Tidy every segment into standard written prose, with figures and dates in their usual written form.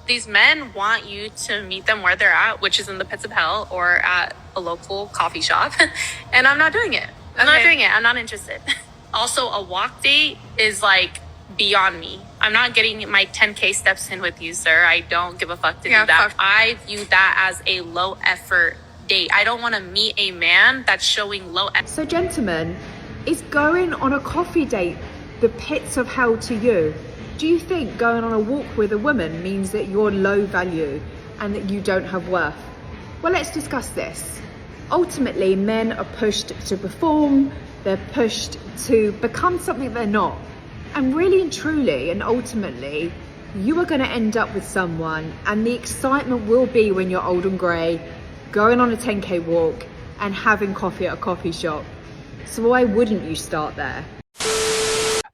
These men want you to meet them where they're at, which is in the pits of hell or at a local coffee shop. And I'm not doing it. I'm not interested. Also, a walk date is like beyond me. I'm not getting my 10K steps in with you, sir. I don't give a fuck to do that. I view that as a low effort date. I don't want to meet a man that's showing low effort. So gentlemen, is going on a coffee date the pits of hell to you? Do you think going on a walk with a woman means that you're low value and that you don't have worth? Well, let's discuss this. Ultimately, men are pushed to perform, they're pushed to become something they're not. And really and truly and ultimately, you are going to end up with someone, and the excitement will be when you're old and grey, going on a 10K walk and having coffee at a coffee shop. So why wouldn't you start there?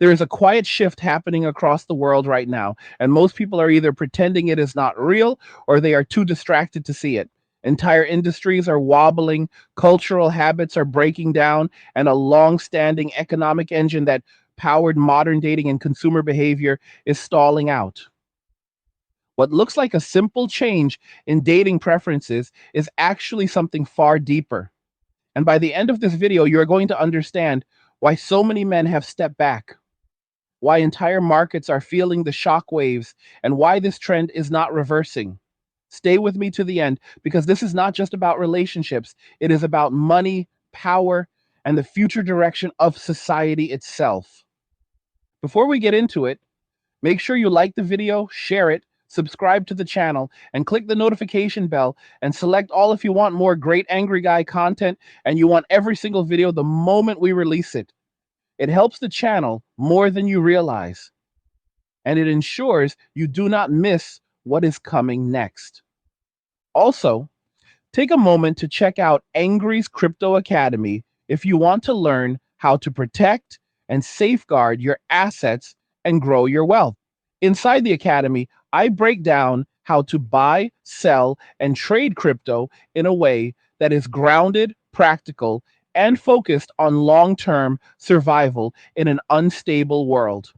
There is a quiet shift happening across the world right now, and most people are either pretending it is not real or they are too distracted to see it. Entire industries are wobbling, cultural habits are breaking down, and a long-standing economic engine that powered modern dating and consumer behavior is stalling out. What looks like a simple change in dating preferences is actually something far deeper. And by the end of this video, you're going to understand why so many men have stepped back, why entire markets are feeling the shockwaves, and why this trend is not reversing. Stay with me to the end, because this is not just about relationships. It is about money, power, and the future direction of society itself. Before we get into it, make sure you like the video, share it, subscribe to the channel, and click the notification bell, and select all if you want more great Angry Guy content and you want every single video the moment we release it. It helps the channel more than you realize, and it ensures you do not miss what is coming next. Also, take a moment to check out Angry's Crypto Academy if you want to learn how to protect and safeguard your assets and grow your wealth. Inside the Academy, I break down how to buy, sell, and trade crypto in a way that is grounded, practical, and focused on long-term survival in an unstable world.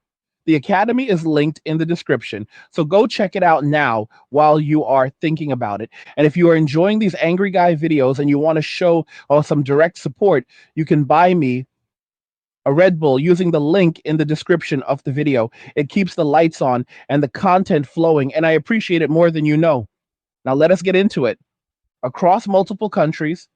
The Academy is linked in the description, so go check it out now while you are thinking about it. And if you are enjoying these Angry Guy videos and you want to show some direct support, you can buy me a Red Bull using the link in the description of the video. It keeps the lights on and the content flowing, and I appreciate it more than you know. Now let us get into it. Across multiple countries,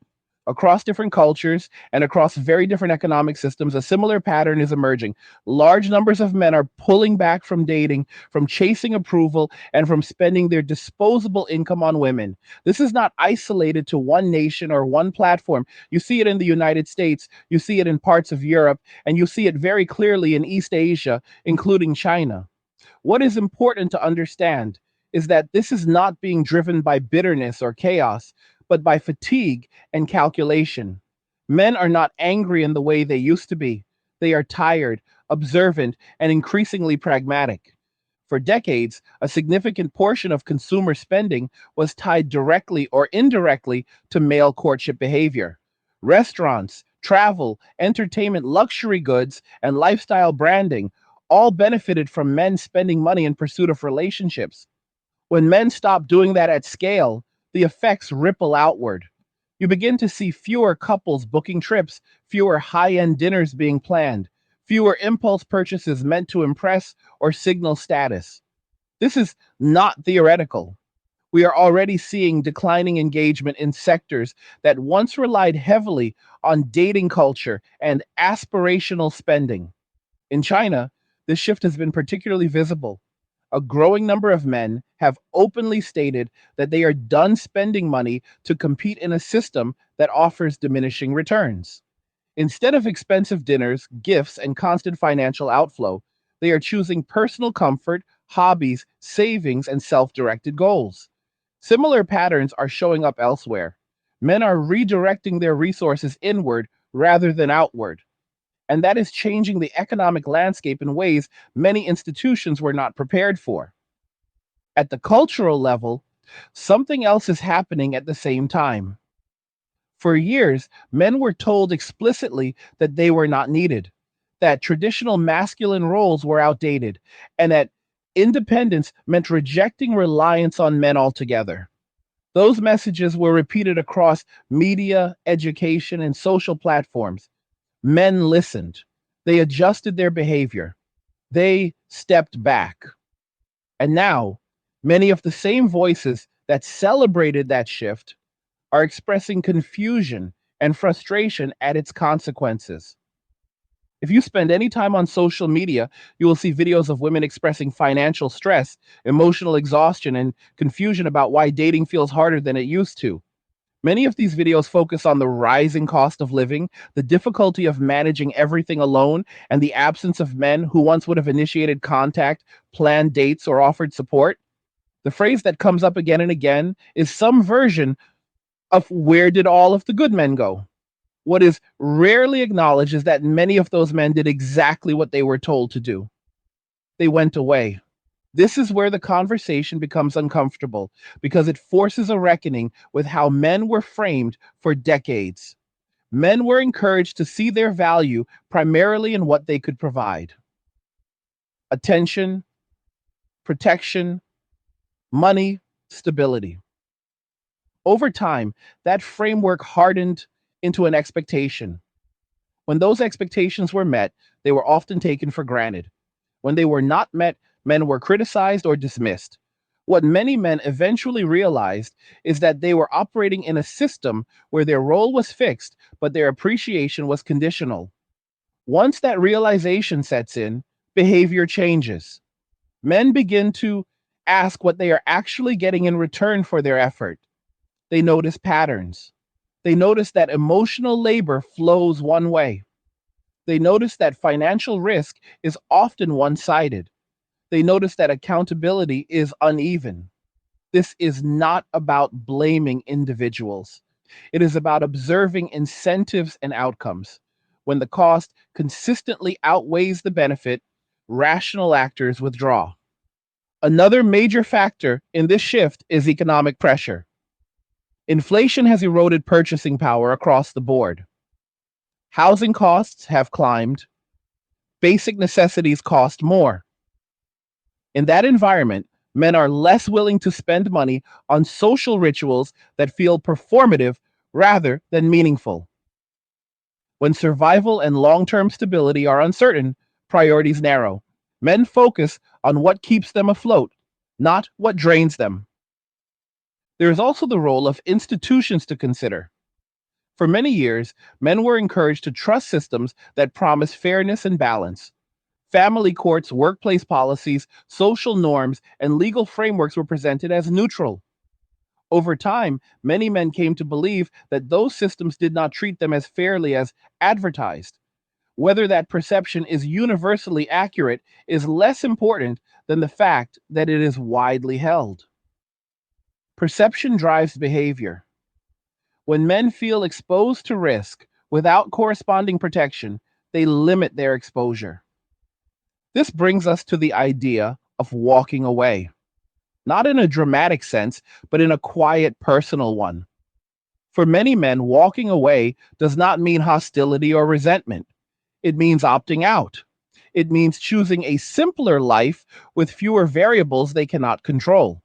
across different cultures, and across very different economic systems, a similar pattern is emerging. Large numbers of men are pulling back from dating, from chasing approval, and from spending their disposable income on women. This is not isolated to one nation or one platform. You see it in the United States, you see it in parts of Europe, and you see it very clearly in East Asia, including China. What is important to understand is that this is not being driven by bitterness or chaos, but by fatigue and calculation. Men are not angry in the way they used to be. They are tired, observant, and increasingly pragmatic. For decades, a significant portion of consumer spending was tied directly or indirectly to male courtship behavior. Restaurants, travel, entertainment, luxury goods, and lifestyle branding all benefited from men spending money in pursuit of relationships. When men stop doing that at scale, the effects ripple outward. You begin to see fewer couples booking trips, fewer high-end dinners being planned, fewer impulse purchases meant to impress or signal status. This is not theoretical. We are already seeing declining engagement in sectors that once relied heavily on dating culture and aspirational spending. In China, this shift has been particularly visible. A growing number of men have openly stated that they are done spending money to compete in a system that offers diminishing returns. Instead of expensive dinners, gifts, and constant financial outflow, they are choosing personal comfort, hobbies, savings, and self-directed goals. Similar patterns are showing up elsewhere. Men are redirecting their resources inward rather than outward. And that is changing the economic landscape in ways many institutions were not prepared for. At the cultural level, something else is happening at the same time. For years, men were told explicitly that they were not needed, that traditional masculine roles were outdated, and that Independence meant rejecting reliance on men altogether. Those messages were repeated across media, education, and social platforms. Men listened. They adjusted their behavior. They stepped back. And now, many of the same voices that celebrated that shift are expressing confusion and frustration at its consequences. If you spend any time on social media, you will see videos of women expressing financial stress, emotional exhaustion, and confusion about why dating feels harder than it used to. Many of these videos focus on the rising cost of living, the difficulty of managing everything alone, and the absence of men who once would have initiated contact, planned dates, or offered support. The phrase that comes up again and again is some version of "where did all of the good men go?" What is rarely acknowledged is that many of those men did exactly what they were told to do. They went away. This is where the conversation becomes uncomfortable because it forces a reckoning with how men were framed for decades. Men were encouraged to see their value primarily in what they could provide: attention, protection, money, stability. Over time, that framework hardened into an expectation. When those expectations were met, they were often taken for granted. When they were not met, men were criticized or dismissed. What many men eventually realized is that they were operating in a system where their role was fixed, but their appreciation was conditional. Once that realization sets in, behavior changes. Men begin to ask what they are actually getting in return for their effort. They notice patterns. They notice that emotional labor flows one way. They notice that financial risk is often one sided. They notice that accountability is uneven. This is not about blaming individuals. It is about observing incentives and outcomes. When the cost consistently outweighs the benefit, rational actors withdraw. Another major factor in this shift is economic pressure. Inflation has eroded purchasing power across the board. Housing costs have climbed. Basic necessities cost more. In that environment, men are less willing to spend money on social rituals that feel performative rather than meaningful. When survival and long term stability are uncertain, priorities narrow. Men focus on what keeps them afloat, not what drains them. There is also the role of institutions to consider. For many years, men were encouraged to trust systems that promise fairness and balance. Family courts, workplace policies, social norms, and legal frameworks were presented as neutral. Over time, many men came to believe that those systems did not treat them as fairly as advertised. Whether that perception is universally accurate is less important than the fact that it is widely held. Perception drives behavior. When men feel exposed to risk without corresponding protection, they limit their exposure. This brings us to the idea of walking away, not in a dramatic sense, but in a quiet, personal one. For many men, walking away does not mean hostility or resentment. It means opting out. It means choosing a simpler life with fewer variables they cannot control.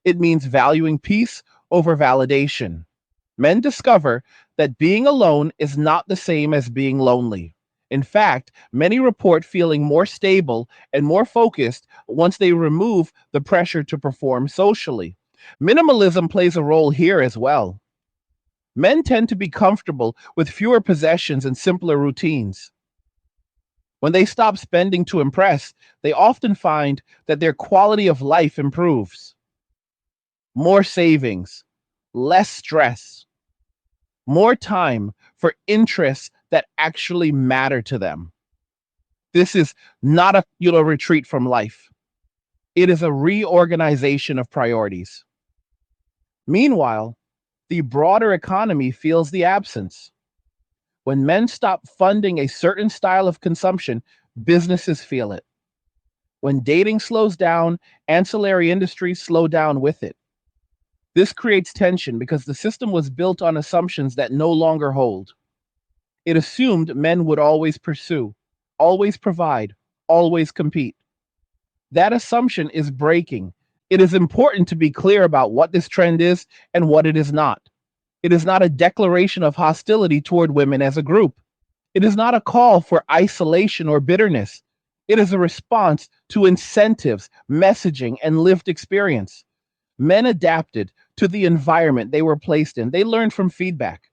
It means valuing peace over validation. Men discover that being alone is not the same as being lonely. In fact, many report feeling more stable and more focused once they remove the pressure to perform socially. Minimalism plays a role here as well. Men tend to be comfortable with fewer possessions and simpler routines. When they stop spending to impress, they often find that their quality of life improves. More savings, less stress, more time for interests that actually matter to them. This is not a retreat from life. It is a reorganization of priorities. Meanwhile, the broader economy feels the absence. When men stop funding a certain style of consumption, businesses feel it. When dating slows down, ancillary industries slow down with it. This creates tension because the system was built on assumptions that no longer hold. It assumed men would always pursue, always provide, always compete. That assumption is breaking. It is important to be clear about what this trend is and what it is not. It is not a declaration of hostility toward women as a group. It is not a call for isolation or bitterness. It is a response to incentives, messaging, and lived experience. Men adapted to the environment they were placed in. They learned from feedback.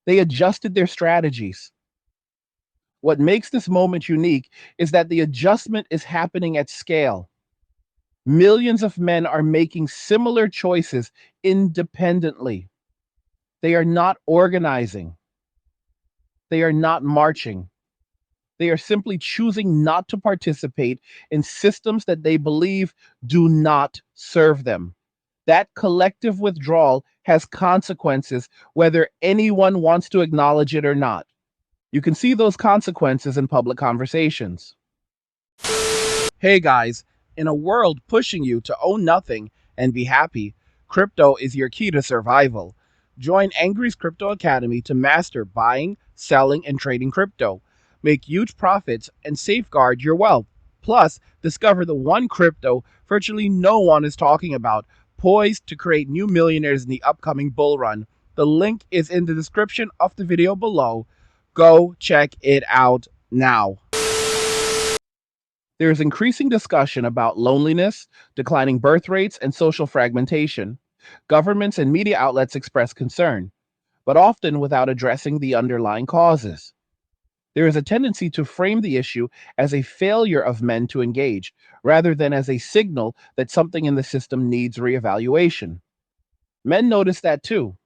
They adjusted their strategies. What makes this moment unique is that the adjustment is happening at scale. Millions of men are making similar choices independently. They are not organizing. They are not marching. They are simply choosing not to participate in systems that they believe do not serve them. That collective withdrawal has consequences, whether anyone wants to acknowledge it or not. You can see those consequences in public conversations. Hey guys, in a world pushing you to own nothing and be happy, crypto is your key to survival. Join Angry's Crypto Academy to master buying, selling, and trading crypto. Make huge profits and safeguard your wealth. Plus, discover the one crypto virtually no one is talking about, poised to create new millionaires in the upcoming bull run. The link is in the description of the video below. Go check it out now. There is increasing discussion about loneliness, declining birth rates, and social fragmentation. Governments and media outlets express concern, but often without addressing the underlying causes. There is a tendency to frame the issue as a failure of men to engage, rather than as a signal that something in the system needs reevaluation. Men notice that too.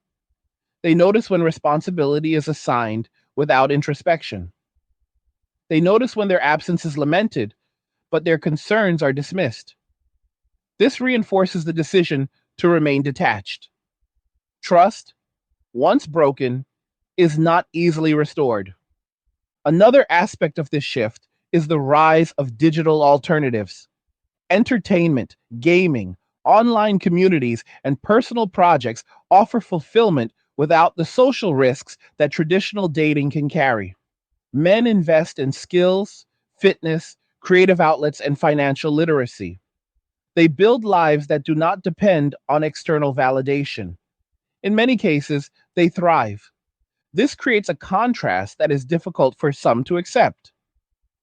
They notice when responsibility is assigned without introspection. They notice when their absence is lamented but their concerns are dismissed. This reinforces the decision to remain detached. Trust, once broken, is not easily restored. Another aspect of this shift is the rise of digital alternatives. Entertainment, gaming, online communities, and personal projects offer fulfillment without the social risks that traditional dating can carry. Men invest in skills, fitness, creative outlets, and financial literacy. They build lives that do not depend on external validation. In many cases, they thrive. This creates a contrast that is difficult for some to accept.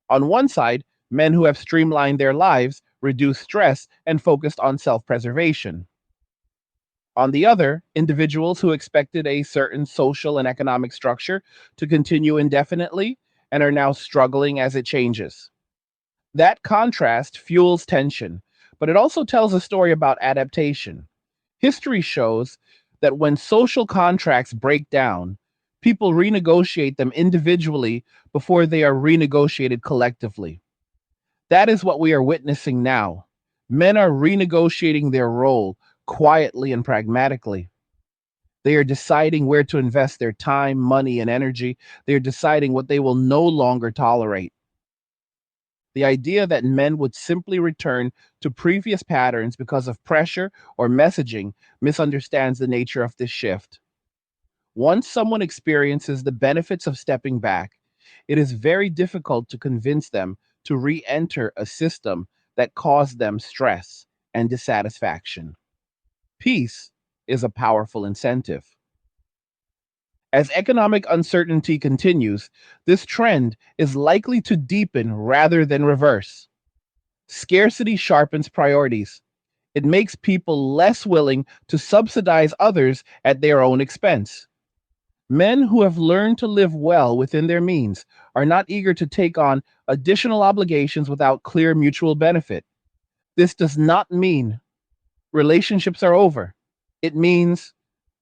On one side, men who have streamlined their lives, reduced stress, and focused on self preservation. On the other, individuals who expected a certain social and economic structure to continue indefinitely and are now struggling as it changes. That contrast fuels tension, but it also tells a story about adaptation. History shows that when social contracts break down, people renegotiate them individually before they are renegotiated collectively. That is what we are witnessing now. Men are renegotiating their role quietly and pragmatically. They are deciding where to invest their time, money, and energy. They are deciding what they will no longer tolerate. The idea that men would simply return to previous patterns because of pressure or messaging misunderstands the nature of this shift. Once someone experiences the benefits of stepping back, it is very difficult to convince them to re enter a system that caused them stress and dissatisfaction. Peace is a powerful incentive. As economic uncertainty continues, this trend is likely to deepen rather than reverse. Scarcity sharpens priorities. It makes people less willing to subsidize others at their own expense. Men who have learned to live well within their means are not eager to take on additional obligations without clear mutual benefit. This does not mean relationships are over. It means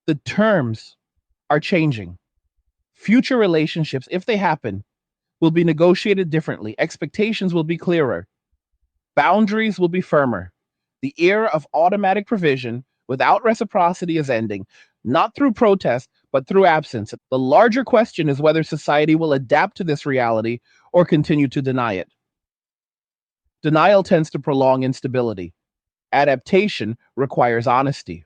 the terms are changing. Future relationships, if they happen, will be negotiated differently. Expectations will be clearer. Boundaries will be firmer. The era of automatic provision without reciprocity is ending, not through protest, but through absence. The larger question is whether society will adapt to this reality or continue to deny it. Denial tends to prolong instability. Adaptation requires honesty.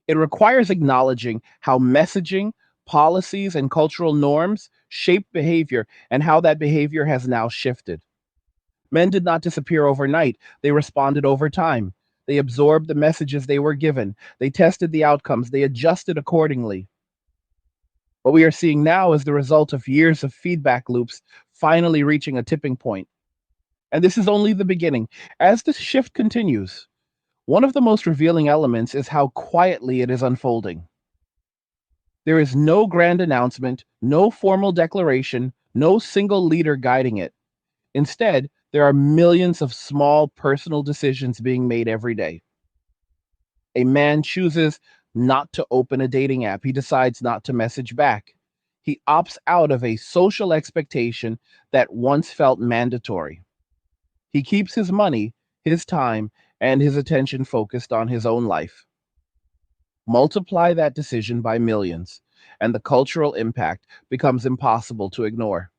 It requires acknowledging how messaging, policies, and cultural norms shape behavior and how that behavior has now shifted. Men did not disappear overnight. They responded over time. They absorbed the messages they were given. They tested the outcomes. They adjusted accordingly. What we are seeing now is the result of years of feedback loops finally reaching a tipping point. And this is only the beginning. As this shift continues, one of the most revealing elements is how quietly it is unfolding. There is no grand announcement, no formal declaration, no single leader guiding it. Instead, there are millions of small personal decisions being made every day. A man chooses not to open a dating app. He decides not to message back. He opts out of a social expectation that once felt mandatory. He keeps his money, his time, and his attention focused on his own life. Multiply that decision by millions, and the cultural impact becomes impossible to ignore.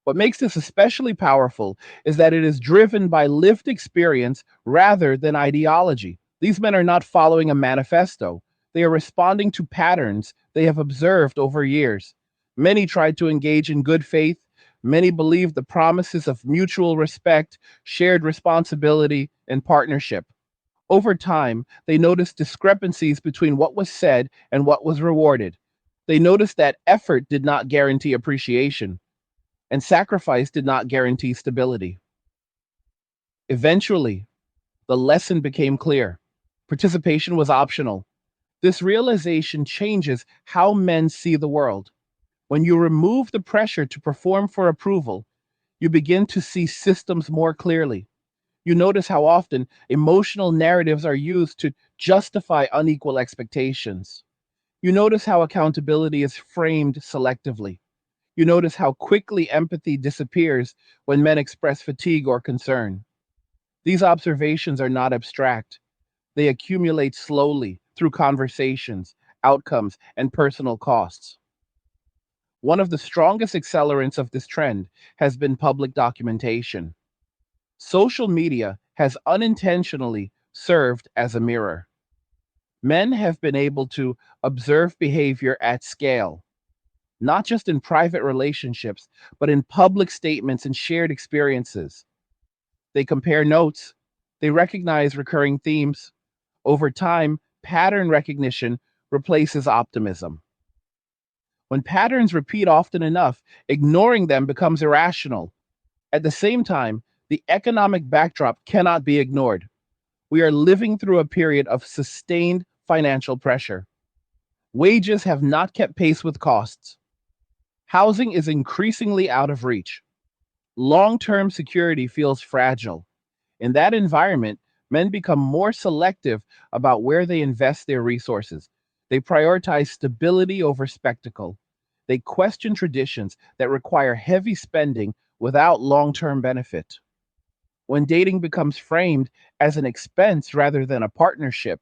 What makes this especially powerful is that it is driven by lived experience rather than ideology. These men are not following a manifesto. They are responding to patterns they have observed over years. Many tried to engage in good faith. Many believed the promises of mutual respect, shared responsibility, and partnership. Over time, they noticed discrepancies between what was said and what was rewarded. They noticed that effort did not guarantee appreciation, and sacrifice did not guarantee stability. Eventually, the lesson became clear. Participation was optional. This realization changes how men see the world. When you remove the pressure to perform for approval, you begin to see systems more clearly. You notice how often emotional narratives are used to justify unequal expectations. You notice how accountability is framed selectively. You notice how quickly empathy disappears when men express fatigue or concern. These observations are not abstract. They accumulate slowly through conversations, outcomes, and personal costs. One of the strongest accelerants of this trend has been public documentation. Social media has unintentionally served as a mirror. Men have been able to observe behavior at scale, not just in private relationships, but in public statements and shared experiences. They compare notes, they recognize recurring themes. Over time, pattern recognition replaces optimism. When patterns repeat often enough, ignoring them becomes irrational. At the same time, the economic backdrop cannot be ignored. We are living through a period of sustained financial pressure. Wages have not kept pace with costs. Housing is increasingly out of reach. Long-term security feels fragile. In that environment, men become more selective about where they invest their resources. They prioritize stability over spectacle. They question traditions that require heavy spending without long-term benefit. When dating becomes framed as an expense rather than a partnership,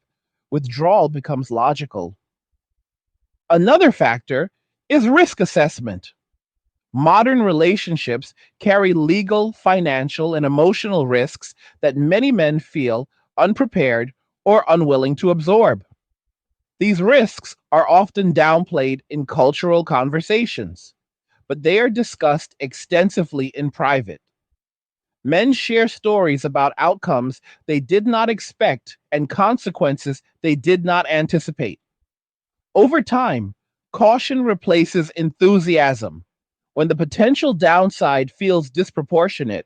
withdrawal becomes logical. Another factor is risk assessment. Modern relationships carry legal, financial, and emotional risks that many men feel unprepared or unwilling to absorb. These risks are often downplayed in cultural conversations, but they are discussed extensively in private. Men share stories about outcomes they did not expect and consequences they did not anticipate. Over time, caution replaces enthusiasm. When the potential downside feels disproportionate,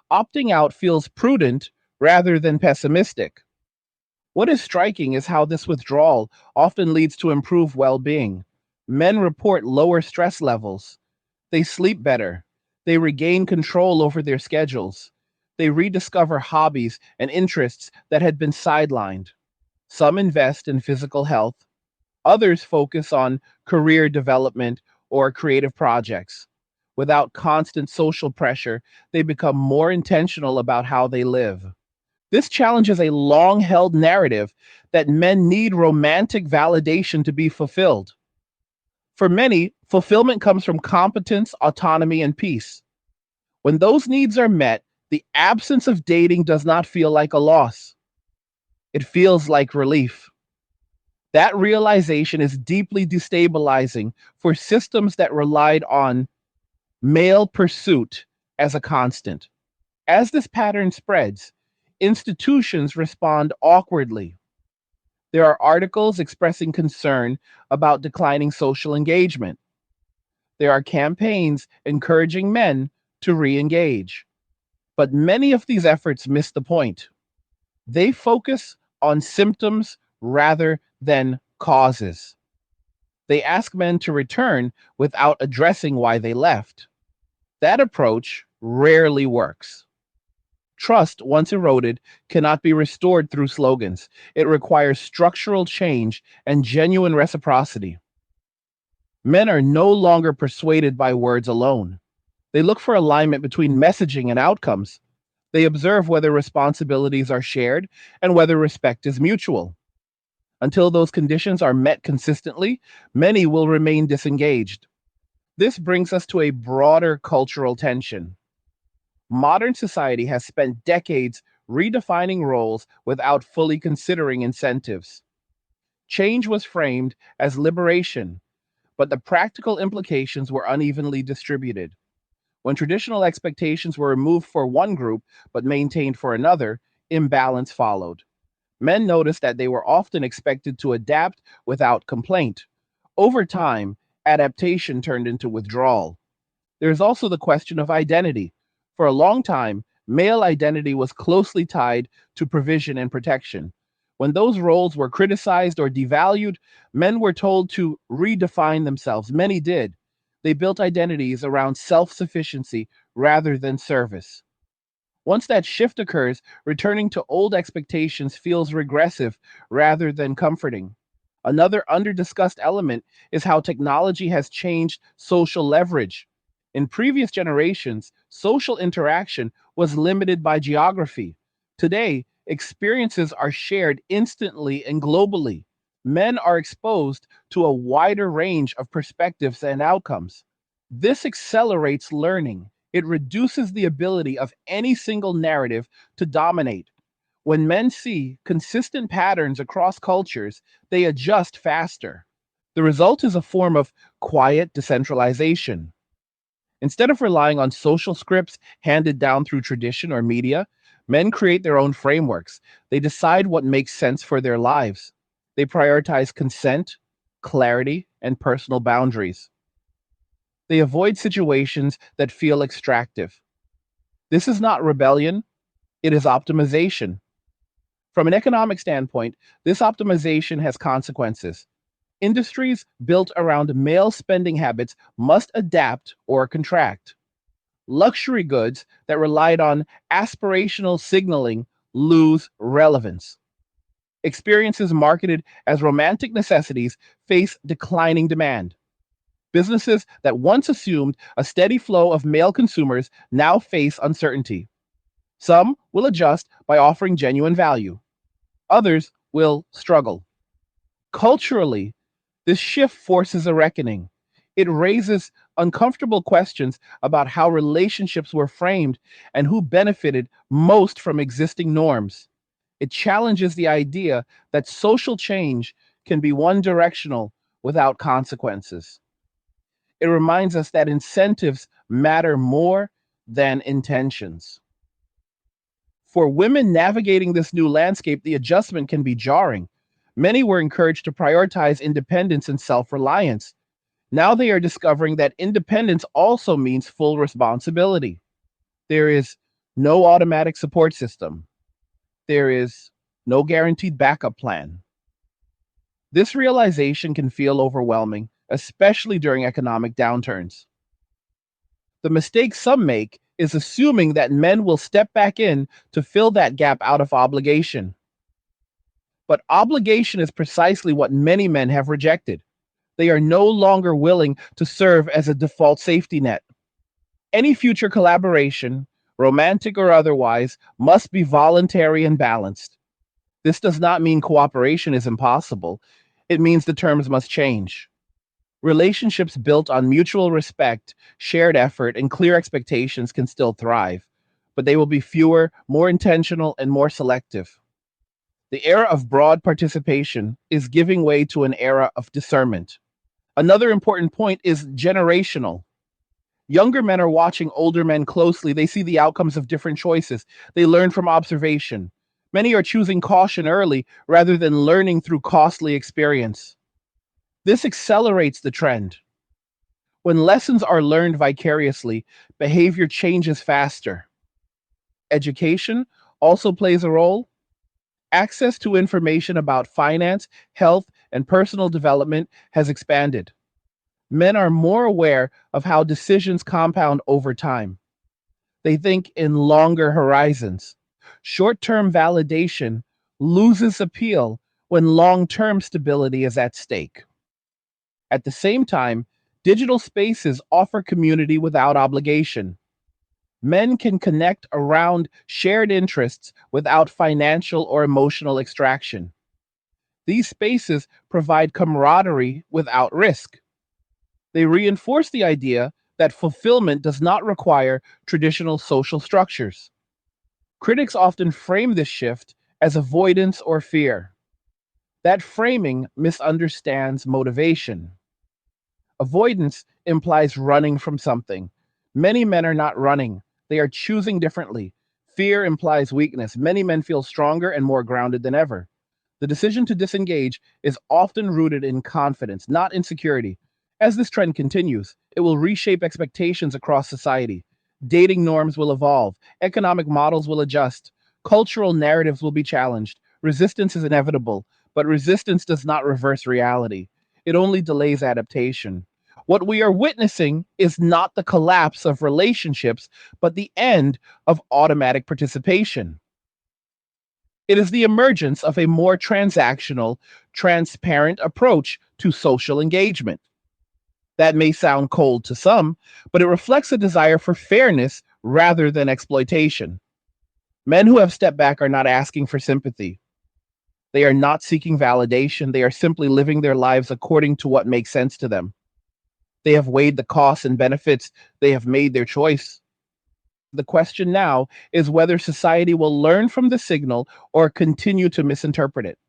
opting out feels prudent rather than pessimistic. What is striking is how this withdrawal often leads to improved well being. Men report lower stress levels. They sleep better. They regain control over their schedules. They rediscover hobbies and interests that had been sidelined. Some invest in physical health. Others focus on career development or creative projects. Without constant social pressure, they become more intentional about how they live. This challenges a long held narrative that men need romantic validation to be fulfilled. For many, fulfillment comes from competence, autonomy, and peace. When those needs are met, the absence of dating does not feel like a loss. It feels like relief. That realization is deeply destabilizing for systems that relied on male pursuit as a constant. As this pattern spreads, institutions respond awkwardly. There are articles expressing concern about declining social engagement. There are campaigns encouraging men to re engage. But many of these efforts miss the point. They focus on symptoms rather than causes. They ask men to return without addressing why they left. That approach rarely works. Trust, once eroded, cannot be restored through slogans. It requires structural change and genuine reciprocity. Men are no longer persuaded by words alone. They look for alignment between messaging and outcomes. They observe whether responsibilities are shared and whether respect is mutual. Until those conditions are met consistently, many will remain disengaged. This brings us to a broader cultural tension. Modern society has spent decades redefining roles without fully considering incentives. Change was framed as liberation, but the practical implications were unevenly distributed. When traditional expectations were removed for one group but maintained for another, imbalance followed. Men noticed that they were often expected to adapt without complaint. Over time, adaptation turned into withdrawal. There is also the question of identity. For a long time, male identity was closely tied to provision and protection. When those roles were criticized or devalued, men were told to redefine themselves. Many did. They built identities around self sufficiency rather than service. Once that shift occurs, returning to old expectations feels regressive rather than comforting. Another under-discussed element is how technology has changed social leverage. In previous generations, social interaction was limited by geography. Today, experiences are shared instantly and globally. Men are exposed to a wider range of perspectives and outcomes. This accelerates learning. It reduces the ability of any single narrative to dominate. When men see consistent patterns across cultures, they adjust faster. The result is a form of quiet decentralization. Instead of relying on social scripts handed down through tradition or media, men create their own frameworks. They decide what makes sense for their lives. They prioritize consent, clarity, and personal boundaries. They avoid situations that feel extractive. This is not rebellion, it is optimization. From an economic standpoint, this optimization has consequences. Industries built around male spending habits must adapt or contract. Luxury goods that relied on aspirational signaling lose relevance. Experiences marketed as romantic necessities face declining demand. Businesses that once assumed a steady flow of male consumers now face uncertainty. Some will adjust by offering genuine value. Others will struggle. Culturally, this shift forces a reckoning. It raises uncomfortable questions about how relationships were framed and who benefited most from existing norms. It challenges the idea that social change can be one directional without consequences. It reminds us that incentives matter more than intentions. For women navigating this new landscape, the adjustment can be jarring. Many were encouraged to prioritize independence and self reliance. Now they are discovering that independence also means full responsibility. There is no automatic support system, there is no guaranteed backup plan. This realization can feel overwhelming, especially during economic downturns. The mistake some make is assuming that men will step back in to fill that gap out of obligation. But obligation is precisely what many men have rejected. They are no longer willing to serve as a default safety net. Any future collaboration, romantic or otherwise, must be voluntary and balanced. This does not mean cooperation is impossible. It means the terms must change. Relationships built on mutual respect, shared effort, and clear expectations can still thrive, but they will be fewer, more intentional, and more selective. The era of broad participation is giving way to an era of discernment. Another important point is generational. Younger men are watching older men closely. They see the outcomes of different choices. They learn from observation. Many are choosing caution early rather than learning through costly experience. This accelerates the trend. When lessons are learned vicariously, behavior changes faster. Education also plays a role. Access to information about finance, health, and personal development has expanded. Men are more aware of how decisions compound over time. They think in longer horizons. Short term validation loses appeal when long term stability is at stake. At the same time, digital spaces offer community without obligation. Men can connect around shared interests without financial or emotional extraction. These spaces provide camaraderie without risk. They reinforce the idea that fulfillment does not require traditional social structures. Critics often frame this shift as avoidance or fear. That framing misunderstands motivation. Avoidance implies running from something. Many men are not running, they are choosing differently. Fear implies weakness. Many men feel stronger and more grounded than ever. The decision to disengage is often rooted in confidence, not insecurity. As this trend continues, it will reshape expectations across society. Dating norms will evolve, economic models will adjust, cultural narratives will be challenged. Resistance is inevitable, but resistance does not reverse reality. It only delays adaptation. What we are witnessing is not the collapse of relationships, but the end of automatic participation. It is the emergence of a more transactional, transparent approach to social engagement. That may sound cold to some, but it reflects a desire for fairness rather than exploitation. Men who have stepped back are not asking for sympathy. They are not seeking validation. They are simply living their lives according to what makes sense to them. They have weighed the costs and benefits. They have made their choice. The question now is whether society will learn from the signal or continue to misinterpret it.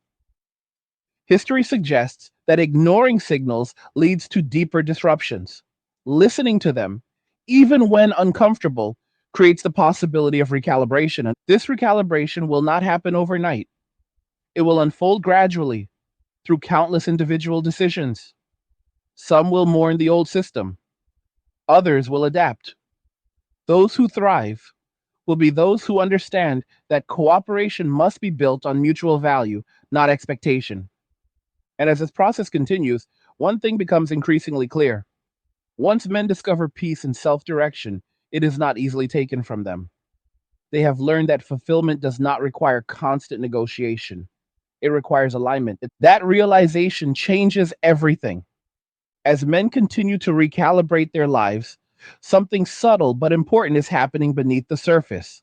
History suggests that ignoring signals leads to deeper disruptions. Listening to them, even when uncomfortable, creates the possibility of recalibration. And this recalibration will not happen overnight. It will unfold gradually through countless individual decisions. Some will mourn the old system, others will adapt. Those who thrive will be those who understand that cooperation must be built on mutual value, not expectation. And as this process continues, one thing becomes increasingly clear. Once men discover peace and self direction, it is not easily taken from them. They have learned that fulfillment does not require constant negotiation, it requires alignment. That realization changes everything. As men continue to recalibrate their lives, something subtle but important is happening beneath the surface.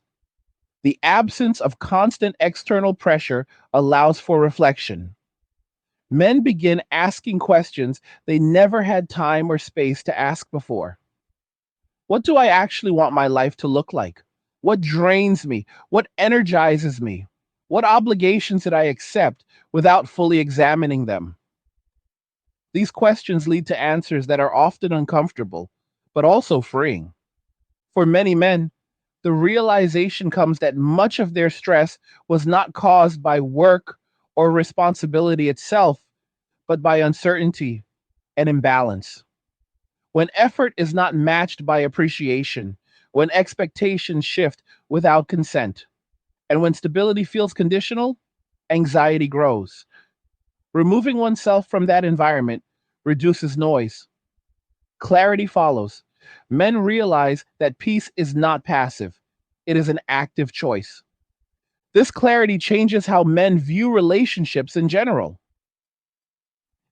The absence of constant external pressure allows for reflection. Men begin asking questions they never had time or space to ask before. What do I actually want my life to look like? What drains me? What energizes me? What obligations did I accept without fully examining them? These questions lead to answers that are often uncomfortable, but also freeing. For many men, the realization comes that much of their stress was not caused by work or responsibility itself, but by uncertainty and imbalance. When effort is not matched by appreciation, when expectations shift without consent, and when stability feels conditional, anxiety grows. Removing oneself from that environment reduces noise. Clarity follows. Men realize that peace is not passive, it is an active choice. This clarity changes how men view relationships in general.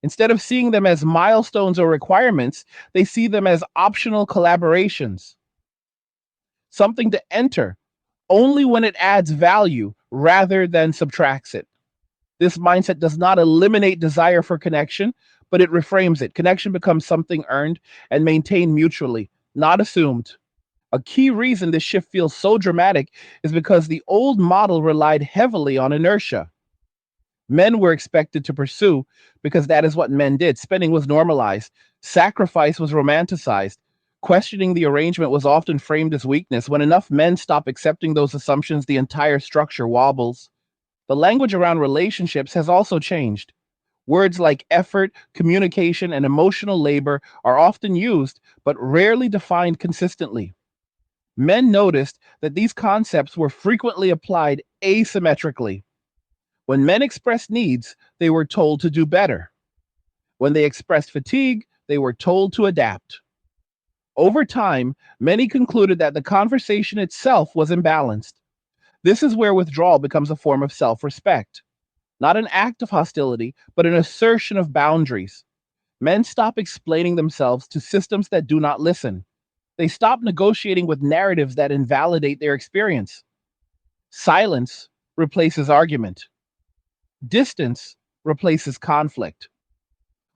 Instead of seeing them as milestones or requirements, they see them as optional collaborations, something to enter only when it adds value rather than subtracts it. This mindset does not eliminate desire for connection, but it reframes it. Connection becomes something earned and maintained mutually, not assumed. A key reason this shift feels so dramatic is because the old model relied heavily on inertia. Men were expected to pursue because that is what men did. Spending was normalized, sacrifice was romanticized, Questioning the arrangement was often framed as weakness. When enough men stop accepting those assumptions, the entire structure wobbles. The language around relationships has also changed. Words like effort, communication, and emotional labor are often used, but rarely defined consistently. Men noticed that these concepts were frequently applied asymmetrically. When men expressed needs, they were told to do better. When they expressed fatigue, they were told to adapt. Over time, many concluded that the conversation itself was imbalanced. This is where withdrawal becomes a form of self respect, not an act of hostility, but an assertion of boundaries. Men stop explaining themselves to systems that do not listen. They stop negotiating with narratives that invalidate their experience. Silence replaces argument. Distance replaces conflict.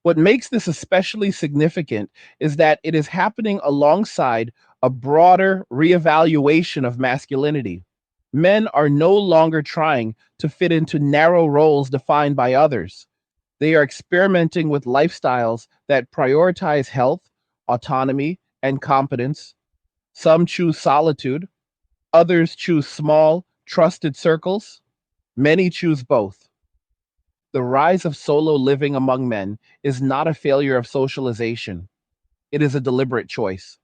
What makes this especially significant is that it is happening alongside a broader reevaluation of masculinity. Men are no longer trying to fit into narrow roles defined by others. They are experimenting with lifestyles that prioritize health, autonomy, and competence. Some choose solitude, others choose small, trusted circles. Many choose both. The rise of solo living among men is not a failure of socialization. It is a deliberate choice.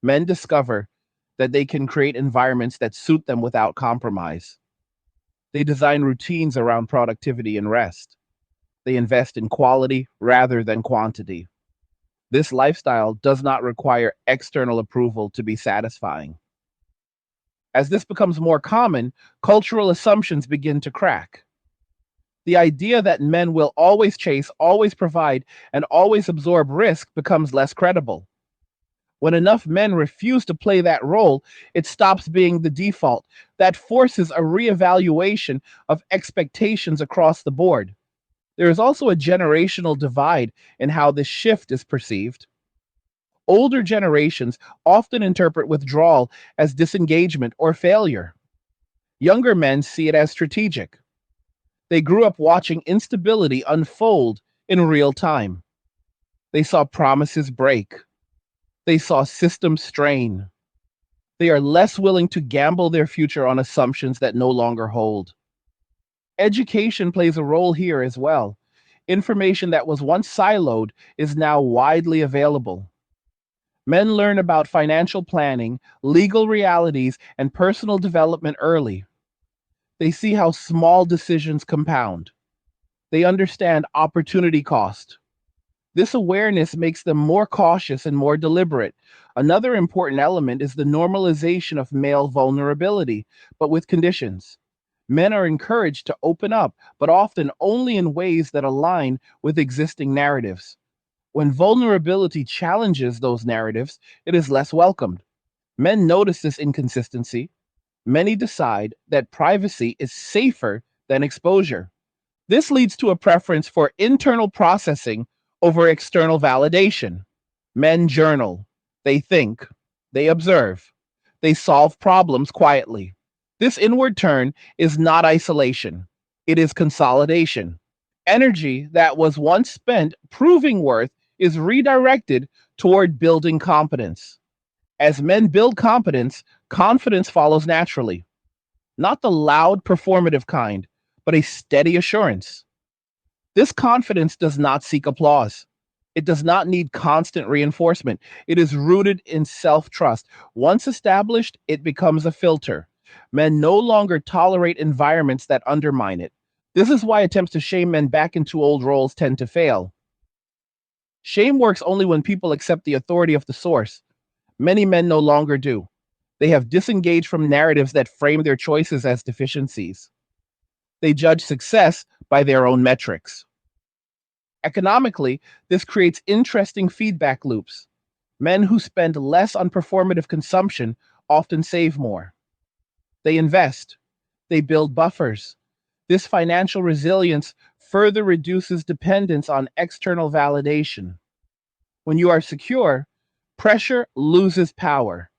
Men discover that they can create environments that suit them without compromise. They design routines around productivity and rest. They invest in quality rather than quantity. This lifestyle does not require external approval to be satisfying. As this becomes more common, cultural assumptions begin to crack. The idea that men will always chase, always provide, and always absorb risk becomes less credible. When enough men refuse to play that role, it stops being the default. That forces a reevaluation of expectations across the board. There is also a generational divide in how this shift is perceived. Older generations often interpret withdrawal as disengagement or failure. Younger men see it as strategic. They grew up watching instability unfold in real time. They saw promises break. They saw systems strain. They are less willing to gamble their future on assumptions that no longer hold. Education plays a role here as well. Information that was once siloed is now widely available. Men learn about financial planning, legal realities, and personal development early. They see how small decisions compound. They understand opportunity cost. This awareness makes them more cautious and more deliberate. Another important element is the normalization of male vulnerability, but with conditions. Men are encouraged to open up, but often only in ways that align with existing narratives. When vulnerability challenges those narratives, it is less welcomed. Men notice this inconsistency. Many decide that privacy is safer than exposure. This leads to a preference for internal processing over external validation. Men journal, they think, they observe, they solve problems quietly. This inward turn is not isolation, it is consolidation. Energy that was once spent proving worth is redirected toward building competence. As men build competence, confidence follows naturally. Not the loud performative kind, but a steady assurance. This confidence does not seek applause. It does not need constant reinforcement. It is rooted in self trust. Once established, it becomes a filter. Men no longer tolerate environments that undermine it. This is why attempts to shame men back into old roles tend to fail. Shame works only when people accept the authority of the source. Many men no longer do. They have disengaged from narratives that frame their choices as deficiencies. They judge success by their own metrics. Economically, this creates interesting feedback loops. Men who spend less on performative consumption often save more. They invest. They build buffers. This financial resilience further reduces dependence on external validation. When you are secure, pressure loses power.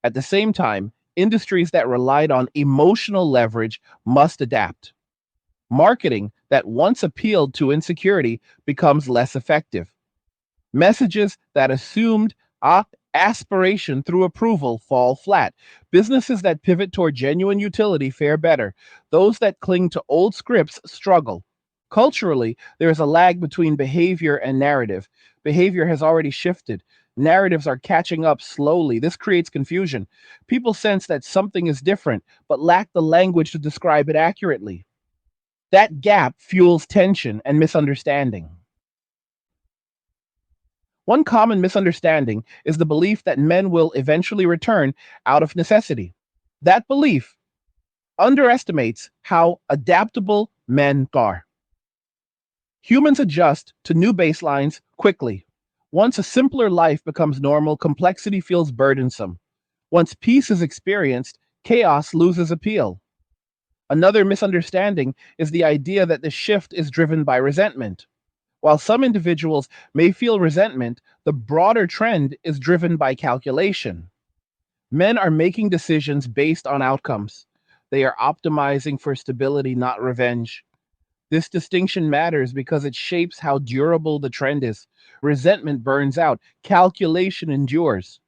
At the same time, industries that relied on emotional leverage must adapt. Marketing that once appealed to insecurity becomes less effective. Messages that assumed Aspiration through approval fall flat. Businesses that pivot toward genuine utility fare better. Those that cling to old scripts struggle. Culturally, there is a lag between behavior and narrative. Behavior has already shifted. Narratives are catching up slowly. This creates confusion. People sense that something is different, but lack the language to describe it accurately. That gap fuels tension and misunderstanding. One common misunderstanding is the belief that men will eventually return out of necessity. That belief underestimates how adaptable men are. Humans adjust to new baselines quickly. Once a simpler life becomes normal, complexity feels burdensome. Once peace is experienced, chaos loses appeal. Another misunderstanding is the idea that the shift is driven by resentment. While some individuals may feel resentment, the broader trend is driven by calculation. Men are making decisions based on outcomes. They are optimizing for stability, not revenge. This distinction matters because it shapes how durable the trend is. Resentment burns out, calculation endures.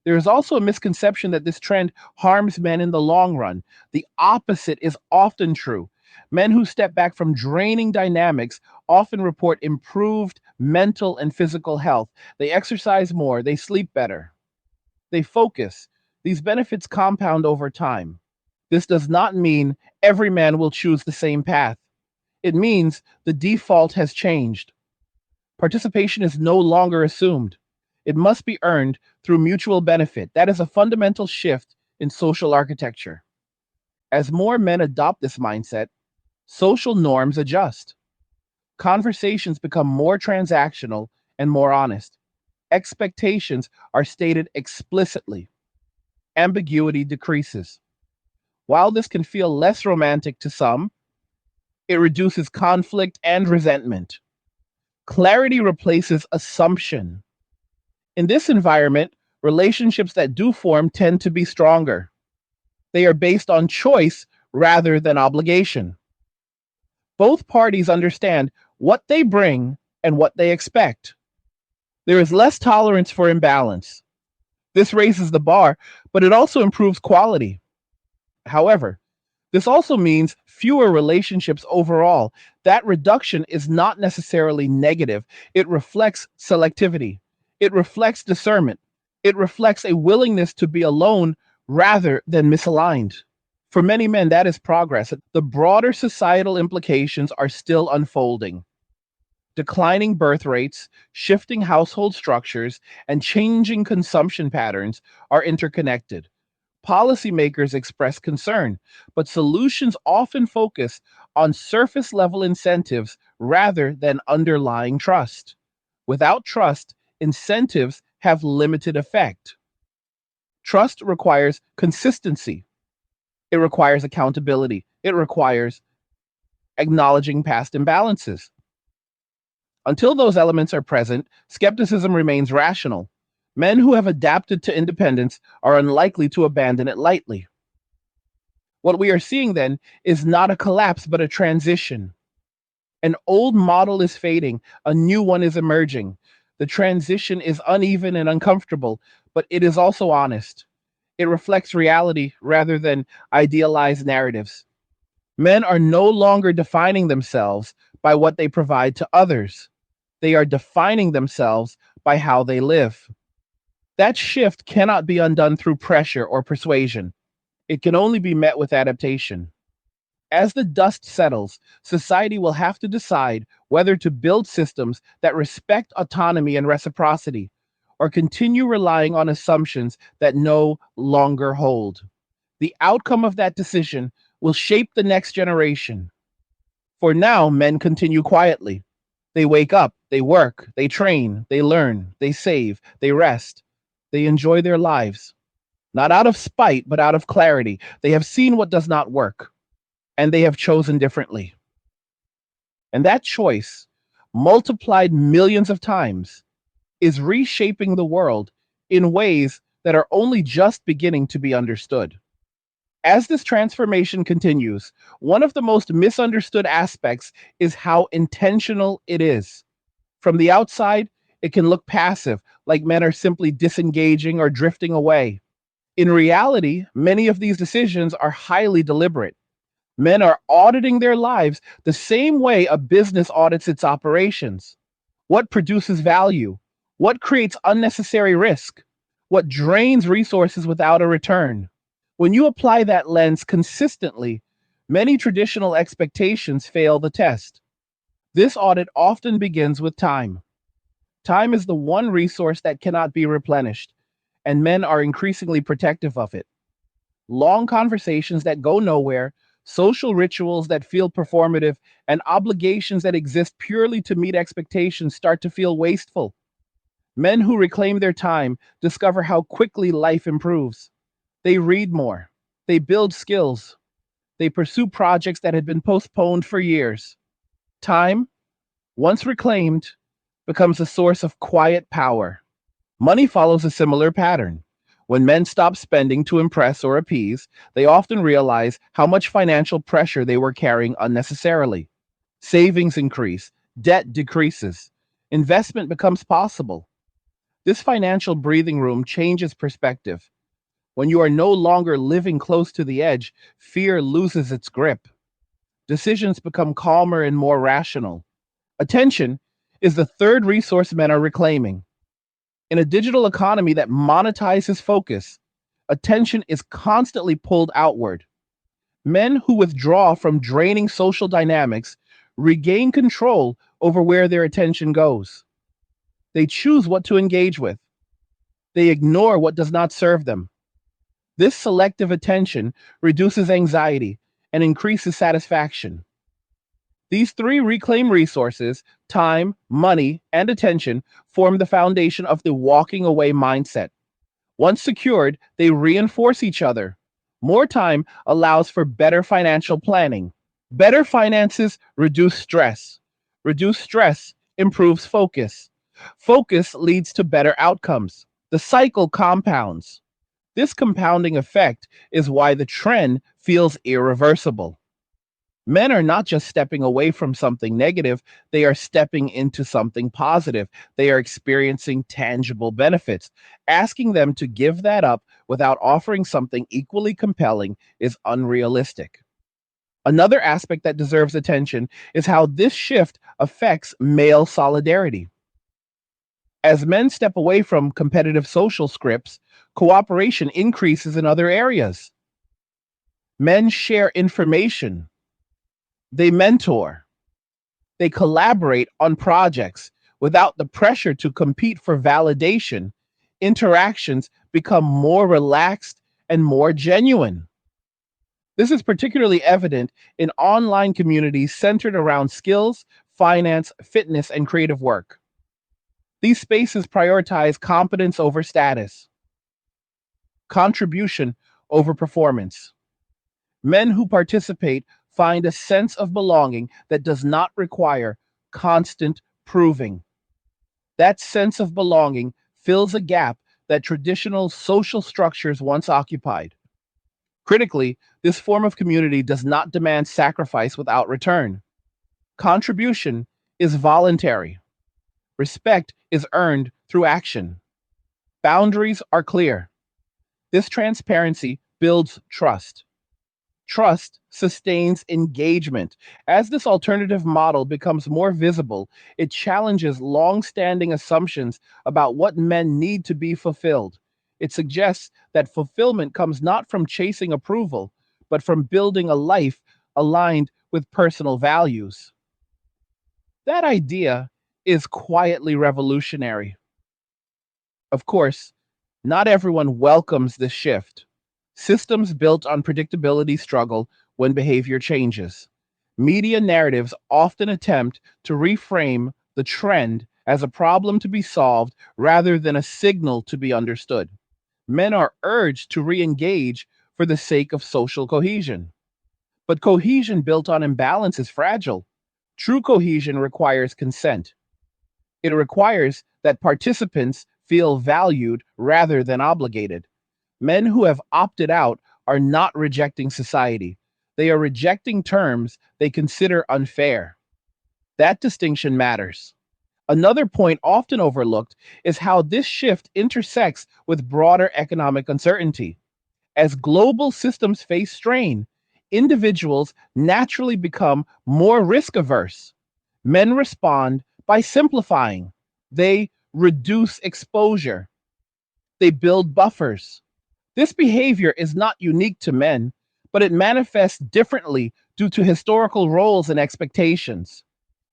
There is also a misconception that this trend harms men in the long run. The opposite is often true. Men who step back from draining dynamics often report improved mental and physical health. They exercise more, they sleep better, they focus. These benefits compound over time. This does not mean every man will choose the same path. It means the default has changed. Participation is no longer assumed. It must be earned through mutual benefit. That is a fundamental shift in social architecture. As more men adopt this mindset, social norms adjust. Conversations become more transactional and more honest. Expectations are stated explicitly. Ambiguity decreases. While this can feel less romantic to some, it reduces conflict and resentment. Clarity replaces assumption. In this environment, relationships that do form tend to be stronger. They are based on choice rather than obligation. Both parties understand what they bring and what they expect. There is less tolerance for imbalance. This raises the bar, but it also improves quality. However, this also means fewer relationships overall. That reduction is not necessarily negative. It reflects selectivity. It reflects discernment. It reflects a willingness to be alone rather than misaligned. For many men, that is progress. The broader societal implications are still unfolding. Declining birth rates, shifting household structures, and changing consumption patterns are interconnected. Policymakers express concern, but solutions often focus on surface level incentives rather than underlying trust. Without trust, incentives have limited effect. Trust requires consistency, it requires accountability, it requires acknowledging past imbalances. Until those elements are present, skepticism remains rational. Men who have adapted to independence are unlikely to abandon it lightly. What we are seeing then is not a collapse, but a transition. An old model is fading, a new one is emerging. The transition is uneven and uncomfortable, but it is also honest. It reflects reality rather than idealized narratives. Men are no longer defining themselves by what they provide to others. They are defining themselves by how they live. That shift cannot be undone through pressure or persuasion. It can only be met with adaptation. As the dust settles, society will have to decide whether to build systems that respect autonomy and reciprocity, or continue relying on assumptions that no longer hold. The outcome of that decision will shape the next generation. For now, men continue quietly. They wake up, they work, they train, they learn, they save, they rest, they enjoy their lives. Not out of spite, but out of clarity. They have seen what does not work, and they have chosen differently. And that choice, multiplied millions of times, is reshaping the world in ways that are only just beginning to be understood. As this transformation continues, one of the most misunderstood aspects is how intentional it is. From the outside, it can look passive, like men are simply disengaging or drifting away. In reality, many of these decisions are highly deliberate. Men are auditing their lives the same way a business audits its operations. What produces value? What creates unnecessary risk? What drains resources without a return? When you apply that lens consistently, many traditional expectations fail the test. This audit often begins with time. Time is the one resource that cannot be replenished, and men are increasingly protective of it. Long conversations that go nowhere, social rituals that feel performative, and obligations that exist purely to meet expectations start to feel wasteful. Men who reclaim their time discover how quickly life improves. They read more, they build skills, they pursue projects that had been postponed for years. Time, once reclaimed, becomes a source of quiet power. Money follows a similar pattern. When men stop spending to impress or appease, they often realize how much financial pressure they were carrying unnecessarily. Savings increase, debt decreases, investment becomes possible. This financial breathing room changes perspective. When you are no longer living close to the edge, fear loses its grip. Decisions become calmer and more rational. Attention is the third resource men are reclaiming. In a digital economy that monetizes focus, attention is constantly pulled outward. Men who withdraw from draining social dynamics regain control over where their attention goes. They choose what to engage with. They ignore what does not serve them. This selective attention reduces anxiety and increases satisfaction. These three reclaimed resources, time, money, and attention, form the foundation of the walking away mindset. Once secured, they reinforce each other. More time allows for better financial planning. Better finances reduce stress. Reduce stress improves focus. Focus leads to better outcomes. The cycle compounds. This compounding effect is why the trend feels irreversible. Men are not just stepping away from something negative, they are stepping into something positive. They are experiencing tangible benefits. Asking them to give that up without offering something equally compelling is unrealistic. Another aspect that deserves attention is how this shift affects male solidarity. As men step away from competitive social scripts, cooperation increases in other areas. Men share information, they mentor, they collaborate on projects without the pressure to compete for validation. Interactions become more relaxed and more genuine. This is particularly evident in online communities centered around skills, finance, fitness, and creative work. These spaces prioritize competence over status, contribution over performance. Men who participate find a sense of belonging that does not require constant proving. That sense of belonging fills a gap that traditional social structures once occupied. Critically, this form of community does not demand sacrifice without return. Contribution is voluntary. Respect is earned through action. Boundaries are clear. This transparency builds trust. Trust sustains engagement. As this alternative model becomes more visible, it challenges long-standing assumptions about what men need to be fulfilled. It suggests that fulfillment comes not from chasing approval, but from building a life aligned with personal values. That idea is quietly revolutionary. Of course, not everyone welcomes this shift. Systems built on predictability struggle when behavior changes. Media narratives often attempt to reframe the trend as a problem to be solved rather than a signal to be understood. Men are urged to re engage for the sake of social cohesion. But cohesion built on imbalance is fragile. True cohesion requires consent. It requires that participants feel valued rather than obligated. Men who have opted out are not rejecting society. They are rejecting terms they consider unfair. That distinction matters. Another point often overlooked is how this shift intersects with broader economic uncertainty. As global systems face strain, individuals naturally become more risk averse. Men respond by simplifying. They reduce exposure. They build buffers. This behavior is not unique to men, but it manifests differently due to historical roles and expectations.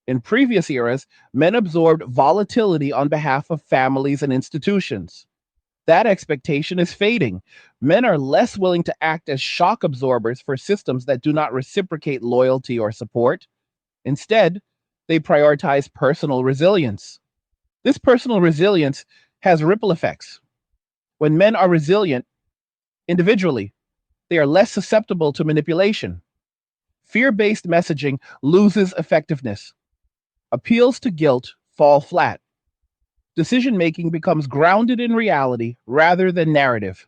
In previous eras, men absorbed volatility on behalf of families and institutions. That expectation is fading. Men are less willing to act as shock absorbers for systems that do not reciprocate loyalty or support. Instead, they prioritize personal resilience. This personal resilience has ripple effects. When men are resilient individually, they are less susceptible to manipulation. Fear based messaging loses effectiveness. Appeals to guilt fall flat. Decision making becomes grounded in reality rather than narrative.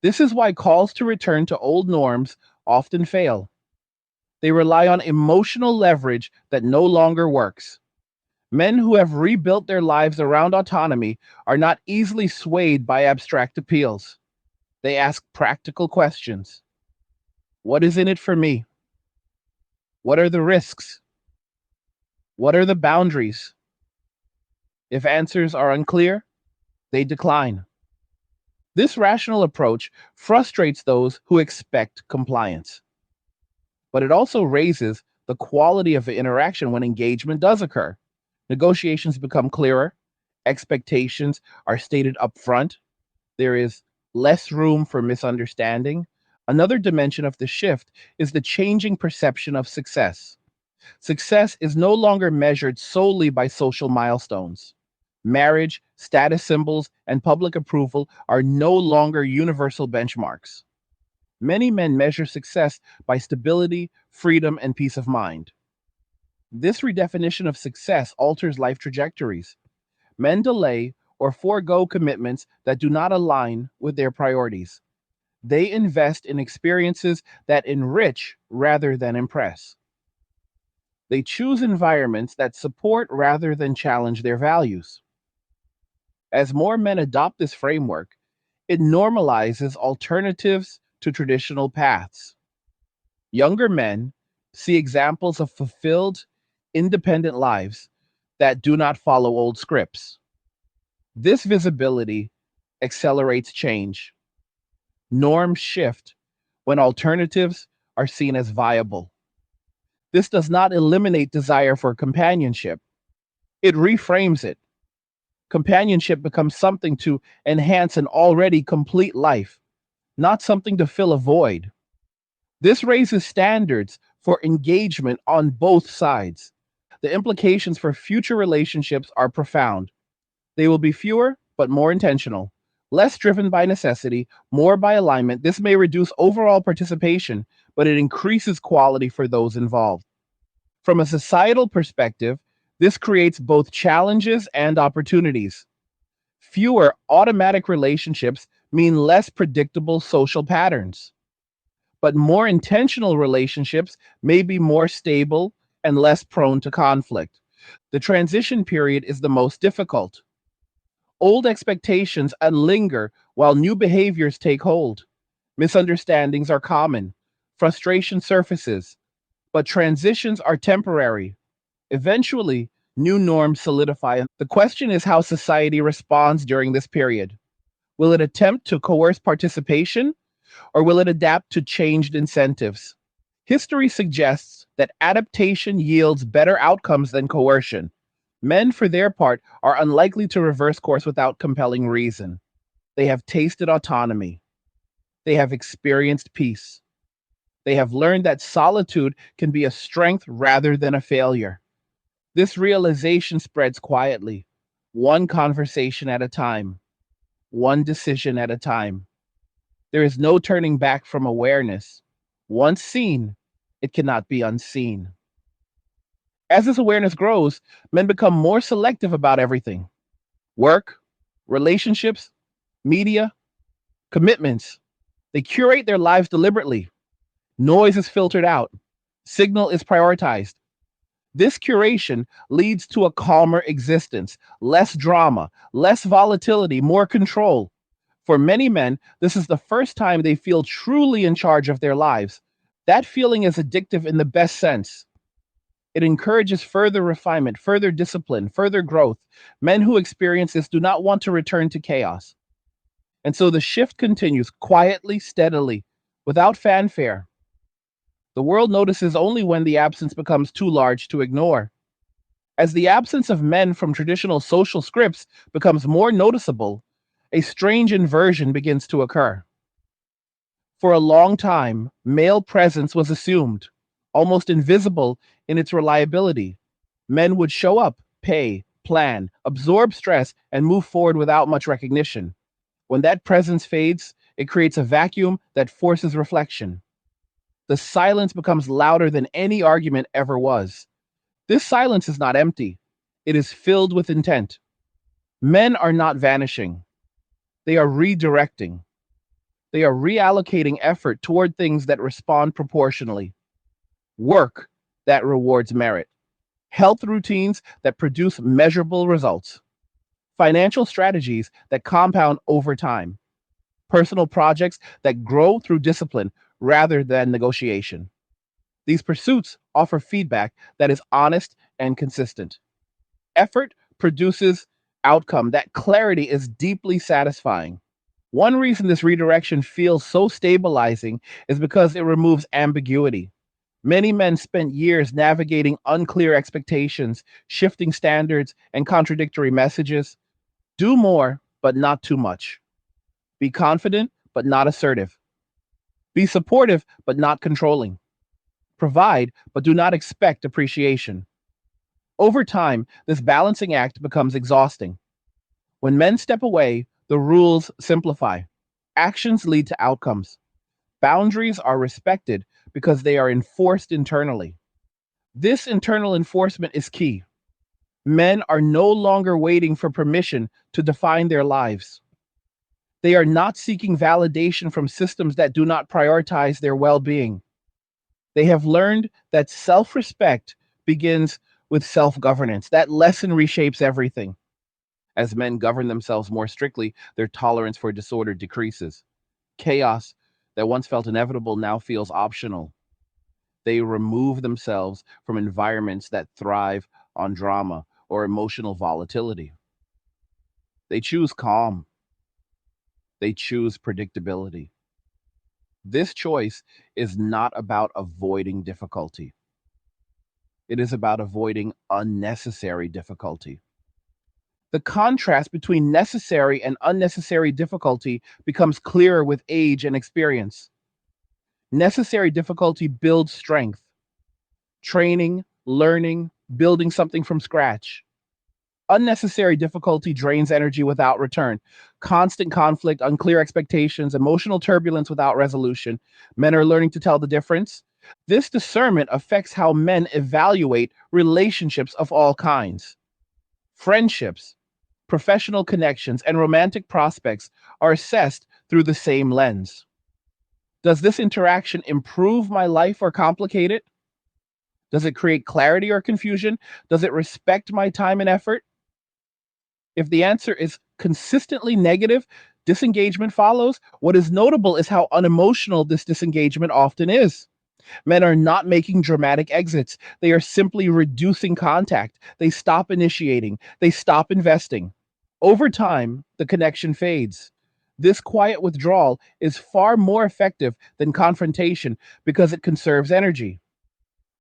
This is why calls to return to old norms often fail. They rely on emotional leverage that no longer works. Men who have rebuilt their lives around autonomy are not easily swayed by abstract appeals. They ask practical questions. What is in it for me? What are the risks? What are the boundaries? If answers are unclear, they decline. This rational approach frustrates those who expect compliance, but it also raises the quality of the interaction when engagement does occur. Negotiations become clearer, expectations are stated upfront, there is less room for misunderstanding. Another dimension of the shift is the changing perception of success. Success is no longer measured solely by social milestones. Marriage, status symbols, and public approval are no longer universal benchmarks. Many men measure success by stability, freedom, and peace of mind. This redefinition of success alters life trajectories. Men delay or forego commitments that do not align with their priorities. They invest in experiences that enrich rather than impress. They choose environments that support rather than challenge their values. As more men adopt this framework, it normalizes alternatives to traditional paths. Younger men see examples of fulfilled, independent lives that do not follow old scripts. This visibility accelerates change. Norms shift when alternatives are seen as viable. This does not eliminate desire for companionship, it reframes it. Companionship becomes something to enhance an already complete life, not something to fill a void. This raises standards for engagement on both sides. The implications for future relationships are profound. They will be fewer, but more intentional. Less driven by necessity, more by alignment. This may reduce overall participation, but it increases quality for those involved. From a societal perspective, this creates both challenges and opportunities. Fewer automatic relationships mean less predictable social patterns, but more intentional relationships may be more stable and less prone to conflict. The transition period is the most difficult. Old expectations linger while new behaviors take hold. Misunderstandings are common. Frustration surfaces, but transitions are temporary. Eventually, new norms solidify. The question is how society responds during this period. Will it attempt to coerce participation, or will it adapt to changed incentives? History suggests that adaptation yields better outcomes than coercion. Men, for their part, are unlikely to reverse course without compelling reason. They have tasted autonomy. They have experienced peace. They have learned that solitude can be a strength rather than a failure. This realization spreads quietly, one conversation at a time, one decision at a time. There is no turning back from awareness. Once seen, it cannot be unseen. As this awareness grows, men become more selective about everything: work, relationships, media, commitments. They curate their lives deliberately. Noise is filtered out, signal is prioritized. This curation leads to a calmer existence, less drama, less volatility, more control. For many men, this is the first time they feel truly in charge of their lives. That feeling is addictive in the best sense. It encourages further refinement, further discipline, further growth. Men who experience this do not want to return to chaos. And so the shift continues quietly, steadily, without fanfare. The world notices only when the absence becomes too large to ignore. As the absence of men from traditional social scripts becomes more noticeable, a strange inversion begins to occur. For a long time, male presence was assumed, almost invisible in its reliability. Men would show up, pay, plan, absorb stress, and move forward without much recognition. When that presence fades, it creates a vacuum that forces reflection. The silence becomes louder than any argument ever was. This silence is not empty, it is filled with intent. Men are not vanishing, they are redirecting. They are reallocating effort toward things that respond proportionally. Work that rewards merit. Health routines that produce measurable results. Financial strategies that compound over time. Personal projects that grow through discipline rather than negotiation. These pursuits offer feedback that is honest and consistent. Effort produces outcome. That clarity is deeply satisfying. One reason this redirection feels so stabilizing is because it removes ambiguity. Many men spent years navigating unclear expectations, shifting standards, and contradictory messages. Do more, but not too much. Be confident, but not assertive. Be supportive, but not controlling. Provide, but do not expect appreciation. Over time, this balancing act becomes exhausting. When men step away, the rules simplify. Actions lead to outcomes. Boundaries are respected because they are enforced internally. This internal enforcement is key. Men are no longer waiting for permission to define their lives. They are not seeking validation from systems that do not prioritize their well being. They have learned that self respect begins with self governance. That lesson reshapes everything. As men govern themselves more strictly, their tolerance for disorder decreases. Chaos that once felt inevitable now feels optional. They remove themselves from environments that thrive on drama or emotional volatility. They choose calm. They choose predictability. This choice is not about avoiding difficulty. It is about avoiding unnecessary difficulty. The contrast between necessary and unnecessary difficulty becomes clearer with age and experience. Necessary difficulty builds strength, training, learning, building something from scratch. Unnecessary difficulty drains energy without return. Constant conflict, unclear expectations, emotional turbulence without resolution. Men are learning to tell the difference. This discernment affects how men evaluate relationships of all kinds. Friendships, professional connections, and romantic prospects are assessed through the same lens. Does this interaction improve my life or complicate it? Does it create clarity or confusion? Does it respect my time and effort? If the answer is consistently negative, disengagement follows. What is notable is how unemotional this disengagement often is. Men are not making dramatic exits. They are simply reducing contact. They stop initiating. They stop investing. Over time, the connection fades. This quiet withdrawal is far more effective than confrontation because it conserves energy.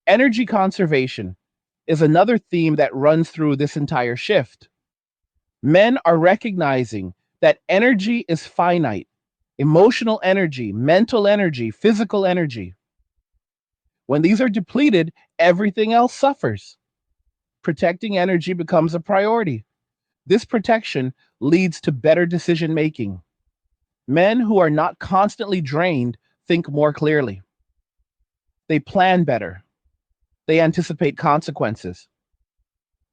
Energy conservation is another theme that runs through this entire shift. Men are recognizing that energy is finite. Emotional energy, mental energy, physical energy. When these are depleted, everything else suffers. Protecting energy becomes a priority. This protection leads to better decision making. Men who are not constantly drained think more clearly. They plan better. They anticipate consequences.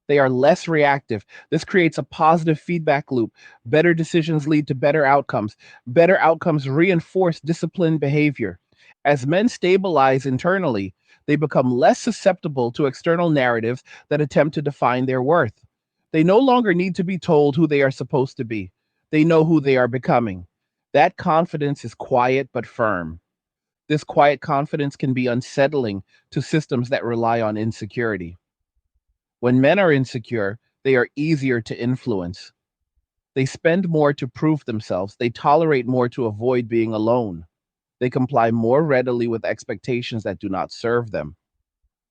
They are less reactive. This creates a positive feedback loop. Better decisions lead to better outcomes. Better outcomes reinforce disciplined behavior. As men stabilize internally, They become less susceptible to external narratives that attempt to define their worth. They no longer need to be told who they are supposed to be. They know who they are becoming. That confidence is quiet but firm. This quiet confidence can be unsettling to systems that rely on insecurity. When men are insecure, they are easier to influence. They spend more to prove themselves. They tolerate more to avoid being alone. They comply more readily with expectations that do not serve them.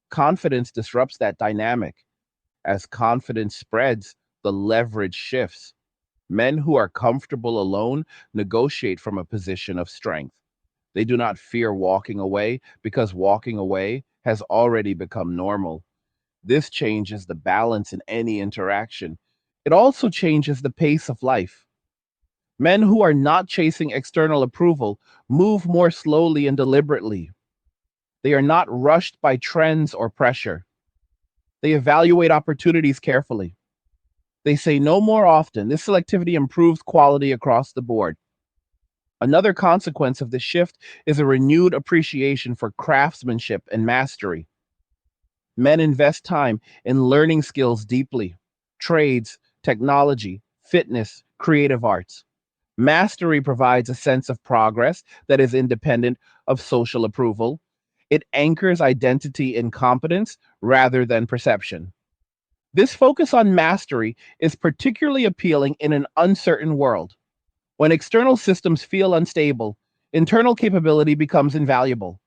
Confidence disrupts that dynamic. As confidence spreads, the leverage shifts. Men who are comfortable alone negotiate from a position of strength. They do not fear walking away because walking away has already become normal. This changes the balance in any interaction. It also changes the pace of life. Men who are not chasing external approval move more slowly and deliberately. They are not rushed by trends or pressure. They evaluate opportunities carefully. They say no more often. This selectivity improves quality across the board. Another consequence of this shift is a renewed appreciation for craftsmanship and mastery. Men invest time in learning skills deeply: trades, technology, fitness, creative arts. Mastery provides a sense of progress that is independent of social approval. It anchors identity in competence rather than perception. This focus on mastery is particularly appealing in an uncertain world. When external systems feel unstable, internal capability becomes invaluable.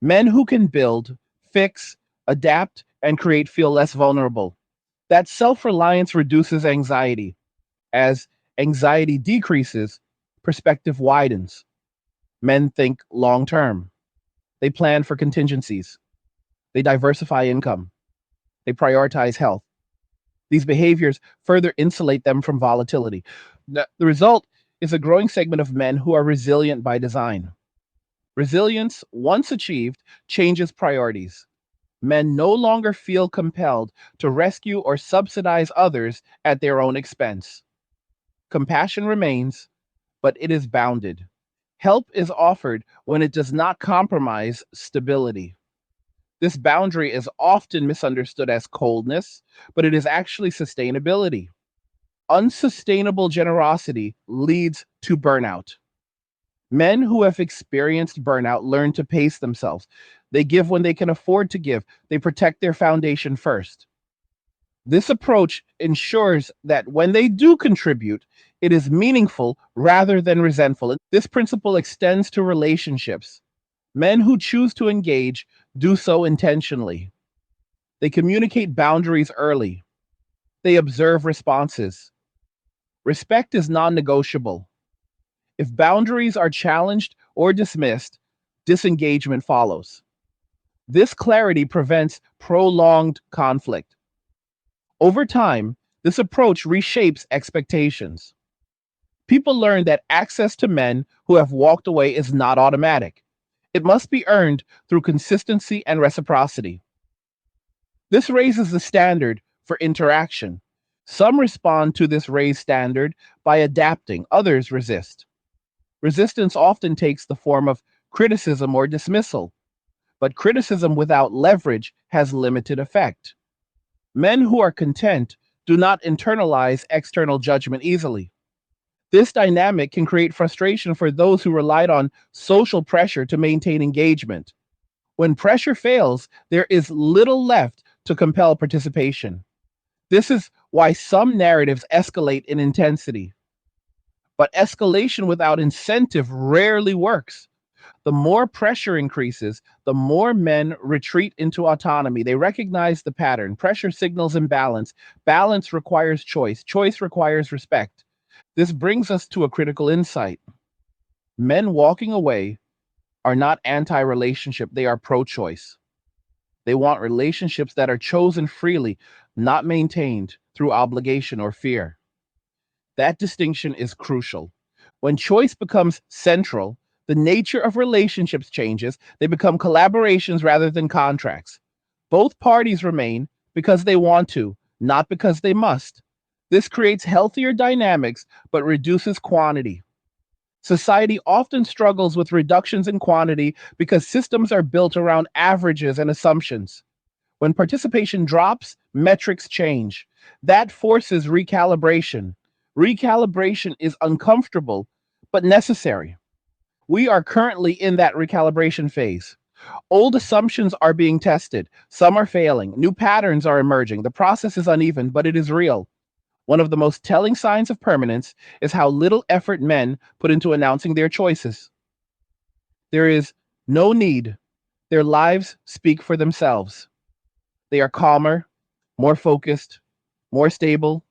Men who can build, fix, adapt, and create feel less vulnerable. That self reliance reduces anxiety. As anxiety decreases, perspective widens. Men think long term. They plan for contingencies. They diversify income. They prioritize health. These behaviors further insulate them from volatility. The result is a growing segment of men who are resilient by design. Resilience, once achieved, changes priorities. Men no longer feel compelled to rescue or subsidize others at their own expense. Compassion remains, but it is bounded. Help is offered when it does not compromise stability. This boundary is often misunderstood as coldness, but it is actually sustainability. Unsustainable generosity leads to burnout. Men who have experienced burnout learn to pace themselves. They give when they can afford to give. They protect their foundation first. This approach ensures that when they do contribute, it is meaningful rather than resentful. This principle extends to relationships. Men who choose to engage do so intentionally. They communicate boundaries early. They observe responses. Respect is non negotiable. If boundaries are challenged or dismissed, disengagement follows. This clarity prevents prolonged conflict. Over time, this approach reshapes expectations. People learn that access to men who have walked away is not automatic. It must be earned through consistency and reciprocity. This raises the standard for interaction. Some respond to this raised standard by adapting, others resist. Resistance often takes the form of criticism or dismissal, but criticism without leverage has limited effect. Men who are content do not internalize external judgment easily. This dynamic can create frustration for those who relied on social pressure to maintain engagement. When pressure fails, there is little left to compel participation. This is why some narratives escalate in intensity. But escalation without incentive rarely works. The more pressure increases, the more men retreat into autonomy. They recognize the pattern. Pressure signals imbalance. Balance requires choice. Choice requires respect. This brings us to a critical insight. Men walking away are not anti relationship, they are pro choice. They want relationships that are chosen freely, not maintained through obligation or fear. That distinction is crucial. When choice becomes central, the nature of relationships changes. They become collaborations rather than contracts. Both parties remain because they want to, not because they must. This creates healthier dynamics but reduces quantity. Society often struggles with reductions in quantity because systems are built around averages and assumptions. When participation drops, metrics change. That forces recalibration. Recalibration is uncomfortable, but necessary. We are currently in that recalibration phase. Old assumptions are being tested. Some are failing. New patterns are emerging. The process is uneven, but it is real. One of the most telling signs of permanence is how little effort men put into announcing their choices. There is no need. Their lives speak for themselves. They are calmer, more focused, more stable.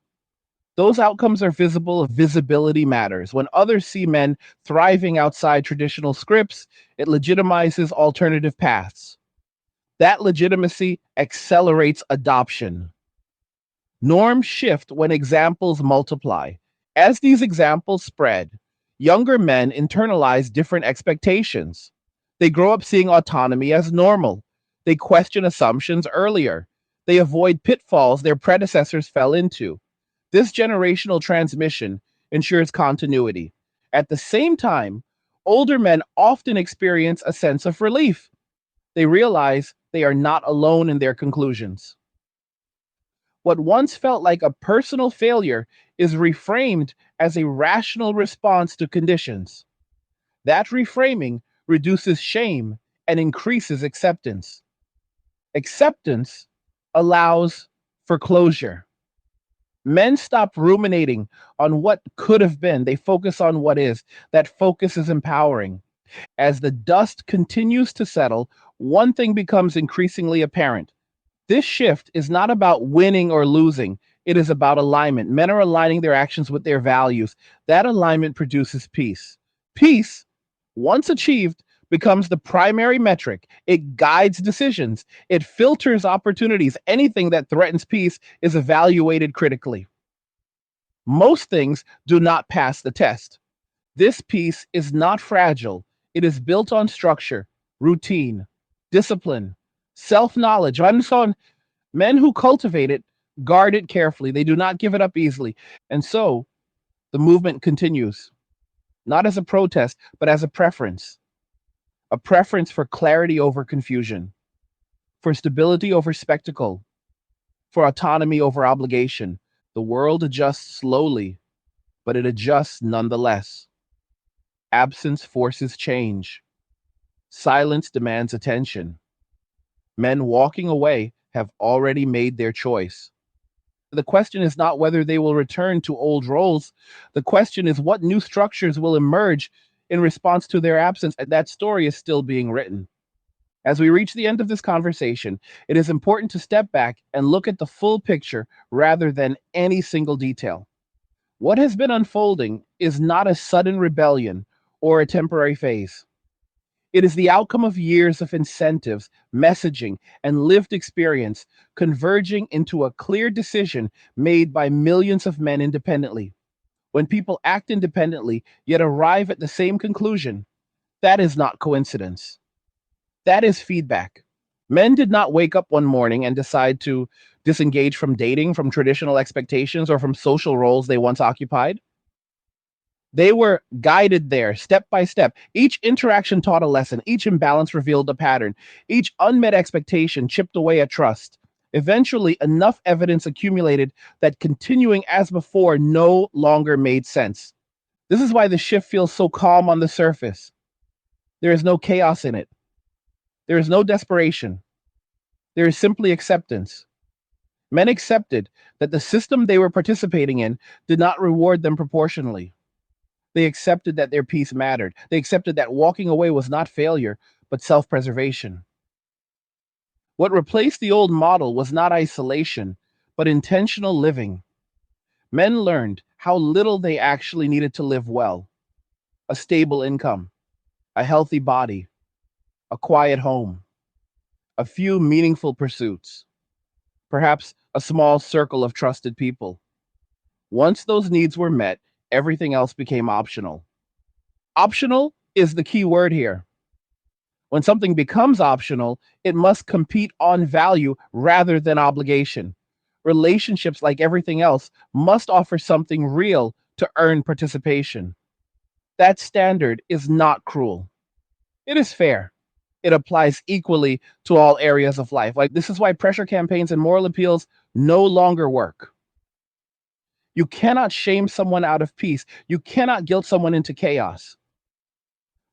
Those outcomes are visible. Visibility matters. When others see men thriving outside traditional scripts, it legitimizes alternative paths. That legitimacy accelerates adoption. Norms shift when examples multiply. As these examples spread, younger men internalize different expectations. They grow up seeing autonomy as normal. They question assumptions earlier. They avoid pitfalls their predecessors fell into. This generational transmission ensures continuity. At the same time, older men often experience a sense of relief. They realize they are not alone in their conclusions. What once felt like a personal failure is reframed as a rational response to conditions. That reframing reduces shame and increases acceptance. Acceptance allows for closure. Men stop ruminating on what could have been. They focus on what is. That focus is empowering. As the dust continues to settle, one thing becomes increasingly apparent. This shift is not about winning or losing. It is about alignment. Men are aligning their actions with their values. That alignment produces peace. Peace, once achieved, becomes the primary metric. It guides decisions. It filters opportunities. Anything that threatens peace is evaluated critically. Most things do not pass the test. This peace is not fragile. It is built on structure, routine, discipline, self-knowledge. Men who cultivate it guard it carefully. They do not give it up easily. And so the movement continues, not as a protest, but as a preference for clarity over confusion, for stability over spectacle, for autonomy over obligation. The world adjusts slowly, but it adjusts nonetheless. Absence forces change. Silence demands attention. Men walking away have already made their choice. The question is not whether they will return to old roles. The question is what new structures will emerge in response to their absence. And that story is still being written. As we reach the end of this conversation, it is important to step back and look at the full picture rather than any single detail. What has been unfolding is not a sudden rebellion or a temporary phase. It is the outcome of years of incentives, messaging, and lived experience converging into a clear decision made by millions of men independently. When people act independently yet arrive at the same conclusion, that is not coincidence. That is feedback. Men did not wake up one morning and decide to disengage from dating, from traditional expectations, or from social roles they once occupied. They were guided there step by step. Each interaction taught a lesson. Each imbalance revealed a pattern. Each unmet expectation chipped away at trust. Eventually, enough evidence accumulated that continuing as before no longer made sense. This is why the shift feels so calm on the surface. There is no chaos in it. There is no desperation. There is simply acceptance. Men accepted that the system they were participating in did not reward them proportionally. They accepted that their peace mattered. They accepted that walking away was not failure, but self-preservation. What replaced the old model was not isolation, but intentional living. Men learned how little they actually needed to live well. A stable income, a healthy body, a quiet home, a few meaningful pursuits, perhaps a small circle of trusted people. Once those needs were met, everything else became optional. Optional is the key word here. When something becomes optional, it must compete on value rather than obligation. Relationships, like everything else, must offer something real to earn participation. That standard is not cruel. It is fair. It applies equally to all areas of life. Like, this is why pressure campaigns and moral appeals no longer work. You cannot shame someone out of peace. You cannot guilt someone into chaos.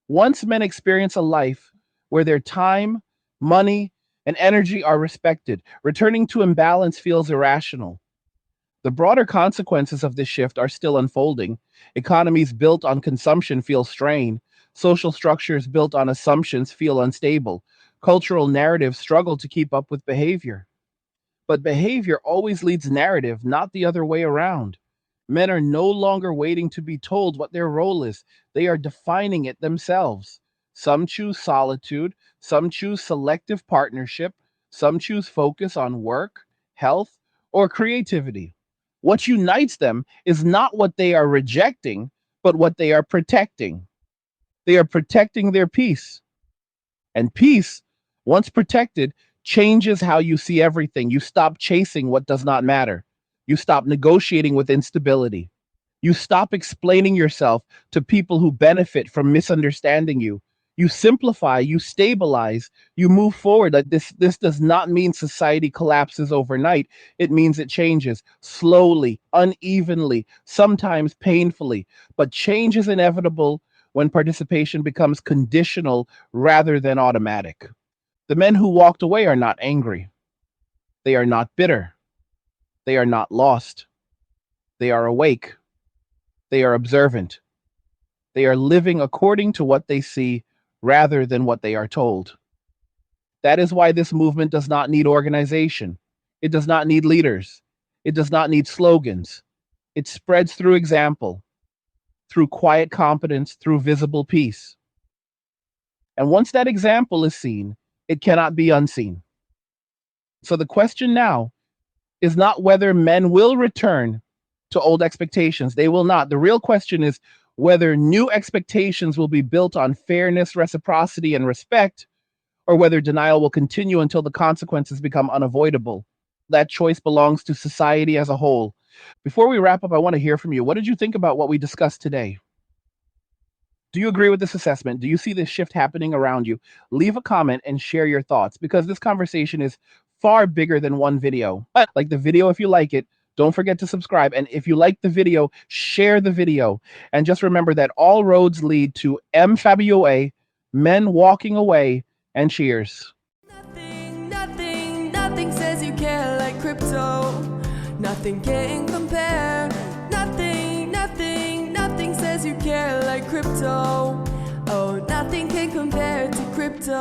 Once men experience a life where their time, money, and energy are respected, returning to imbalance feels irrational. The broader consequences of this shift are still unfolding. Economies built on consumption feel strained. Social structures built on assumptions feel unstable. Cultural narratives struggle to keep up with behavior. But behavior always leads narrative, not the other way around. Men are no longer waiting to be told what their role is, they are defining it themselves. Some choose solitude, some choose selective partnership, some choose focus on work, health, or creativity. What unites them is not what they are rejecting, but what they are protecting. They are protecting their peace. And peace, once protected, changes how you see everything. You stop chasing what does not matter. You stop negotiating with instability. You stop explaining yourself to people who benefit from misunderstanding you. You simplify, you stabilize, you move forward. Like, this does not mean society collapses overnight. It means it changes slowly, unevenly, sometimes painfully. But change is inevitable when participation becomes conditional rather than automatic. The men who walked away are not angry. They are not bitter. They are not lost. They are awake. They are observant. They are living according to what they see rather than what they are told. That is why this movement does not need organization. It does not need leaders. It does not need slogans. It spreads through example, through quiet competence, through visible peace. And once that example is seen, it cannot be unseen. So the question now is not whether men will return to old expectations. They will not. The real question is whether new expectations will be built on fairness, reciprocity, and respect, or whether denial will continue until the consequences become unavoidable. That choice belongs to society as a whole. Before we wrap up, I want to hear from you. What did you think about what we discussed today? Do you agree with this assessment? Do you see this shift happening around you? Leave a comment and share your thoughts, because this conversation is far bigger than one video. But like the video, if you like it, don't forget to subscribe. And if you like the video, share the video. And just remember that all roads lead to M Fabioa, men walking away, and cheers. Nothing says you care like crypto. Nothing can compare. Nothing says you care like crypto. Oh, nothing can compare to crypto.